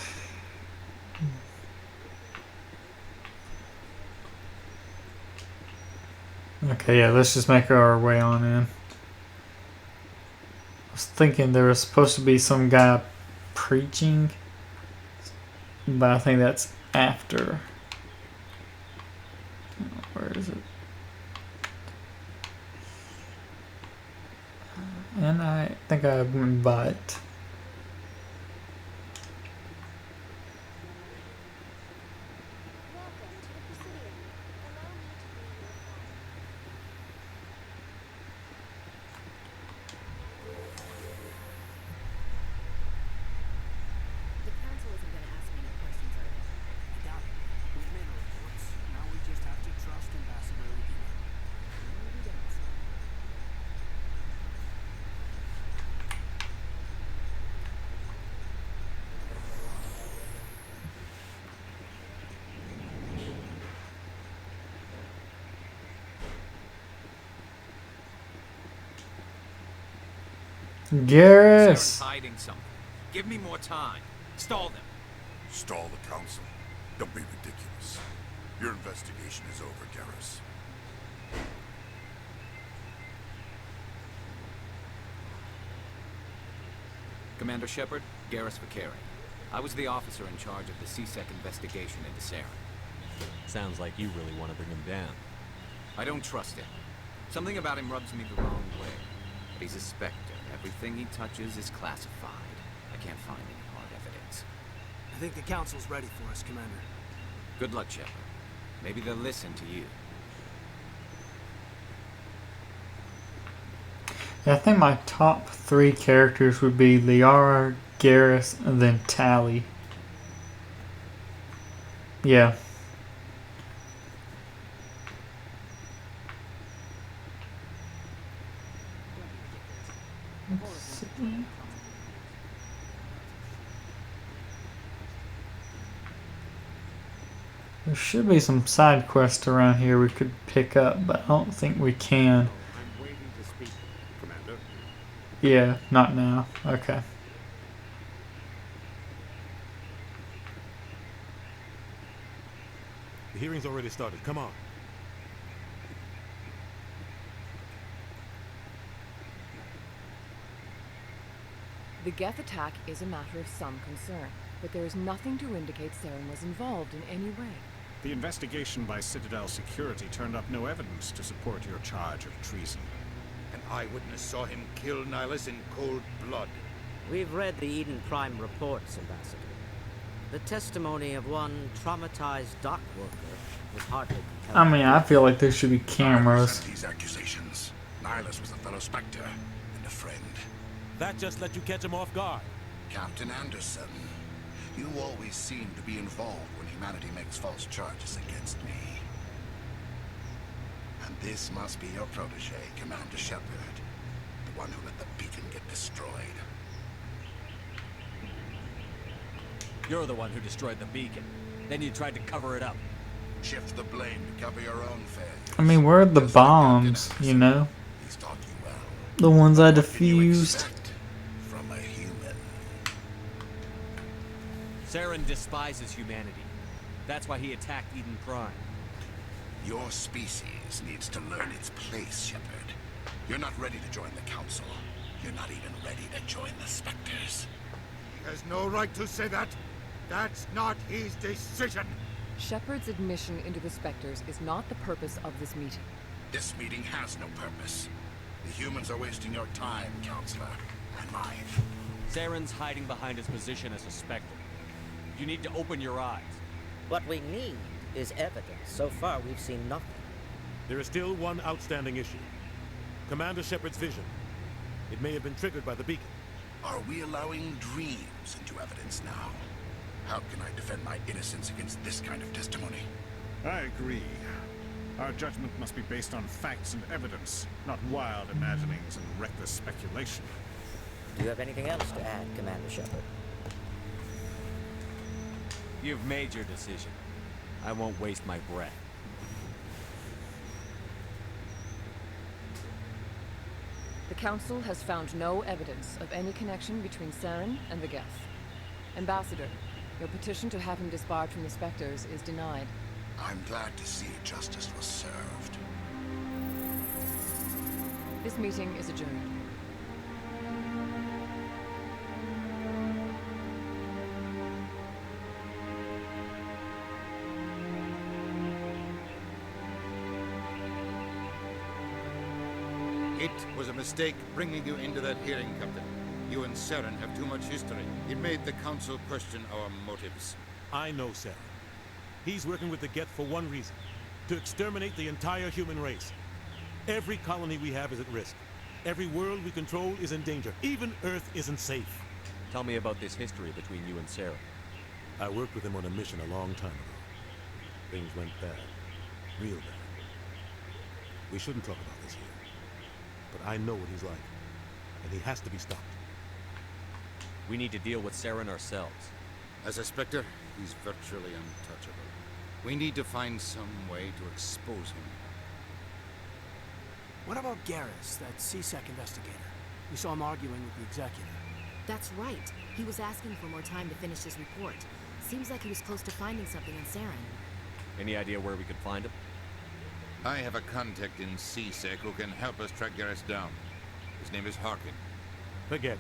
Okay, yeah, let's just make our way on in. I was thinking there was supposed to be some guy preaching, but I think that's after. Where is it? And I think I went by it. The council isn't going to ask me any questions, are they? I got it. We've made our reports. Now we just have to trust and back Garrus! Saren's hiding something. Give me more time. Stall them. Stall the council? Don't be ridiculous. Your investigation is over, Garrus. Commander Shepard, Garrus Vakari. I was the officer in charge of the CSEC investigation into Saren. Sounds like you really want to bring him down. I don't trust him. Something about him rubs me the wrong way. But he's a Spectre. Everything he touches is classified. I can't find any hard evidence. I think the council's ready for us, Commander. Good luck, Shepard. Maybe they'll listen to you. I think my top 3 characters would be Liara, Garrus, and then Tally. Yeah. There should be some side quests around here we could pick up, but I don't think we can. I'm waiting to speak, Commander. Yeah, not now. Okay. The hearing's already started. Come on. The Geth attack is a matter of some concern, but there is nothing to indicate Saren was involved in any way. The investigation by Citadel Security turned up no evidence to support your charge of treason. An eyewitness saw him kill Nihilus in cold blood. We've read the Eden Prime reports, Ambassador. The testimony of one traumatized dock worker was hardly I compelling. mean, I feel like there should be I cameras. resent these accusations. Nihilus was a fellow Spectre and a friend. That just let you catch him off guard. Captain Anderson, you always seem to be involved when humanity makes false charges against me. And this must be your protege, Commander Shepard, the one who let the beacon get destroyed. You're the one who destroyed the beacon. Then you tried to cover it up. Shift the blame to cover your own failures. I mean, where are the bombs, you know? He's taught you well. The ones I What can you defused. expect from a human? Saren despises humanity. That's why he attacked Eden Prime. Your species needs to learn its place, Shepard. You're not ready to join the Council. You're not even ready to join the Spectres. He has no right to say that. That's not his decision. Shepard's admission into the Spectres is not the purpose of this meeting. This meeting has no purpose. The humans are wasting your time, Counselor, and mine. Saren's hiding behind his position as a Spectre. You need to open your eyes. What we need is evidence. So far, we've seen nothing. There is still one outstanding issue. Commander Shepard's vision. It may have been triggered by the beacon. Are we allowing dreams into evidence now? How can I defend my innocence against this kind of testimony? I agree. Our judgment must be based on facts and evidence, not wild imaginings and reckless speculation. Do you have anything else to add, Commander Shepard? You've made your decision. I won't waste my breath. The Council has found no evidence of any connection between Saren and the Geth. Ambassador, your petition to have him disbarred from the Spectres is denied. I'm glad to see justice was served. This meeting is adjourned. It was a mistake bringing you into that hearing, Captain. You and Saren have too much history. It made the Council question our motives. I know Saren. He's working with the Geth for one reason. To exterminate the entire human race. Every colony we have is at risk. Every world we control is in danger. Even Earth isn't safe. Tell me about this history between you and Saren. I worked with him on a mission a long time ago. Things went bad. Real bad. We shouldn't talk about this here. But I know what he's like. And he has to be stopped. We need to deal with Saren ourselves. As a Spectre, he's virtually untouchable. We need to find some way to expose him. What about Garrus, that CSEC investigator? We saw him arguing with the executor. That's right. He was asking for more time to finish his report. Seems like he was close to finding something on Saren. Any idea where we could find him? I have a contact in CSEC who can help us track Garrus down. His name is Harkin. Forget it.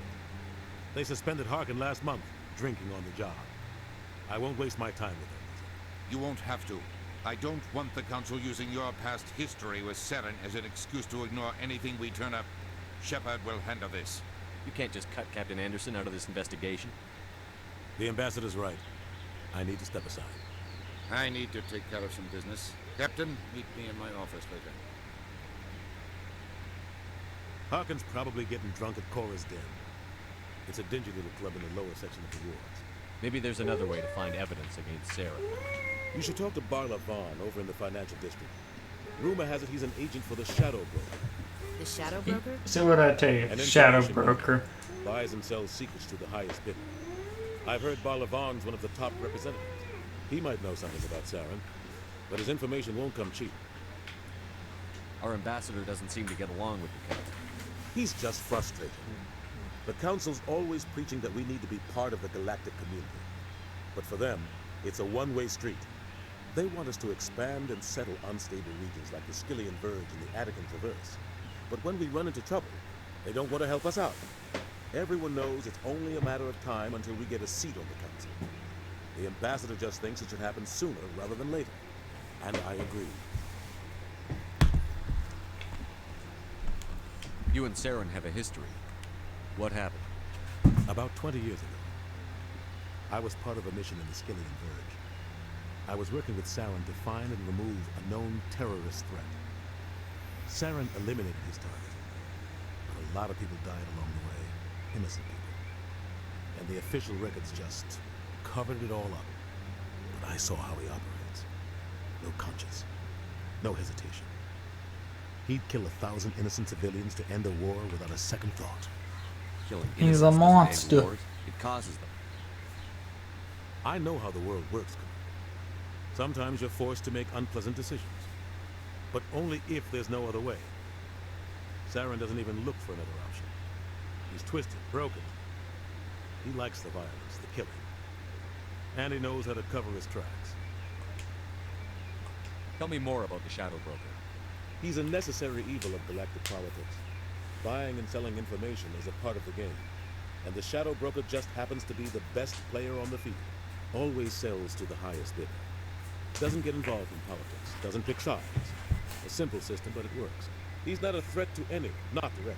They suspended Harkin last month, drinking on the job. I won't waste my time with him. You won't have to. I don't want the Council using your past history with Saren as an excuse to ignore anything we turn up. Shepard will handle this. You can't just cut Captain Anderson out of this investigation. The Ambassador's right. I need to step aside. I need to take care of some business. Captain, meet me in my office later. Harkin's probably getting drunk at Cora's Den. It's a dingy little club in the lower section of the wards. Maybe there's another way to find evidence against Sarah. You should talk to Barla Vaughn over in the financial district. Rumor has it he's an agent for the Shadow Broker. The Shadow Broker? So what I tell you, An Shadow information Broker. buys and sells secrets to the highest bidder. I've heard Barla Vaughn's one of the top representatives. He might know something about Saren, but his information won't come cheap. Our ambassador doesn't seem to get along with the Council. He's just frustrated. The Council's always preaching that we need to be part of the galactic community. But for them, it's a one-way street. They want us to expand and settle unstable regions like the Skillian Verge and the Attican Traverse. But when we run into trouble, they don't want to help us out. Everyone knows it's only a matter of time until we get a seat on the Council. The Ambassador just thinks it should happen sooner rather than later. And I agree. You and Saren have a history. What happened? About 20 years ago, I was part of a mission in the Skillian Verge. I was working with Saren to find and remove a known terrorist threat. Saren eliminated his target, but a lot of people died along the way, innocent people. And the official records just covered it all up. But I saw how he operates. No conscience, no hesitation. He'd kill 1,000 innocent civilians to end a war without a second thought. Killing He's a innocents doesn't end monster. wars, it causes them. I know how the world works, Commander. Sometimes you're forced to make unpleasant decisions. But only if there's no other way. Saren doesn't even look for another option. He's twisted, broken. He likes the violence, the killing. And he knows how to cover his tracks. Tell me more about the Shadow Broker. He's a necessary evil of galactic politics. Buying and selling information is a part of the game. And the Shadow Broker just happens to be the best player on the field. Always sells to the highest bidder. Doesn't get involved in politics. Doesn't pick sides. A simple system, but it works. He's not a threat to anyone, not directly.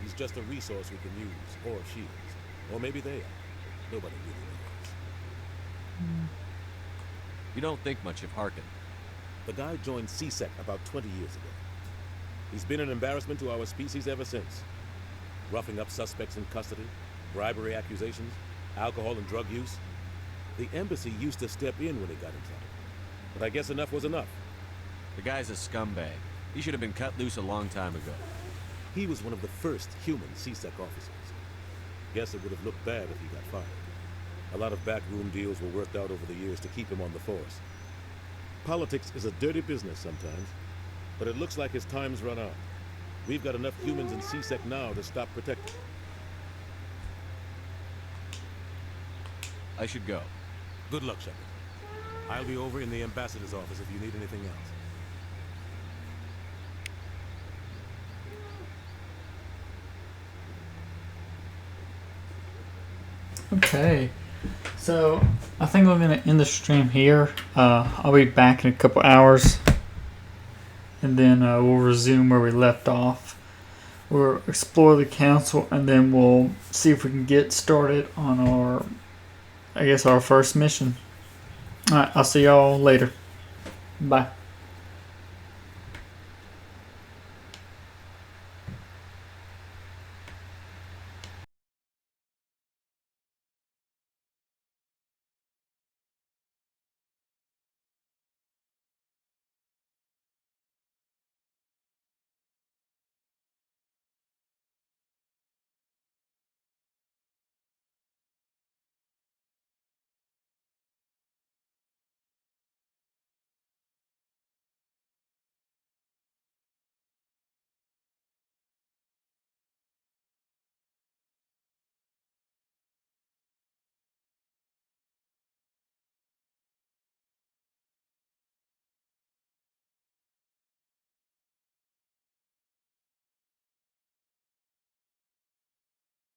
He's just a resource we can use, or she is. Or maybe they are. Nobody really knows. You don't think much of Harkin. The guy joined CSEC about 20 years ago. He's been an embarrassment to our species ever since. Roughing up suspects in custody, bribery accusations, alcohol and drug use. The embassy used to step in when he got in trouble. But I guess enough was enough. The guy's a scumbag. He should have been cut loose a long time ago. He was one of the first human CSEC officers. Guess it would have looked bad if he got fired. A lot of backroom deals were worked out over the years to keep him on the force. Politics is a dirty business sometimes, but it looks like his time's run out. We've got enough humans in CSEC now to stop protecting. I should go. Good luck, Shepard. I'll be over in the ambassador's office if you need anything else. Okay, so I think we're gonna end the stream here. I'll be back in a couple hours, and then we'll resume where we left off. We'll explore the council, and then we'll see if we can get started on our, I guess, our first mission. All right, I'll see y'all later. Bye.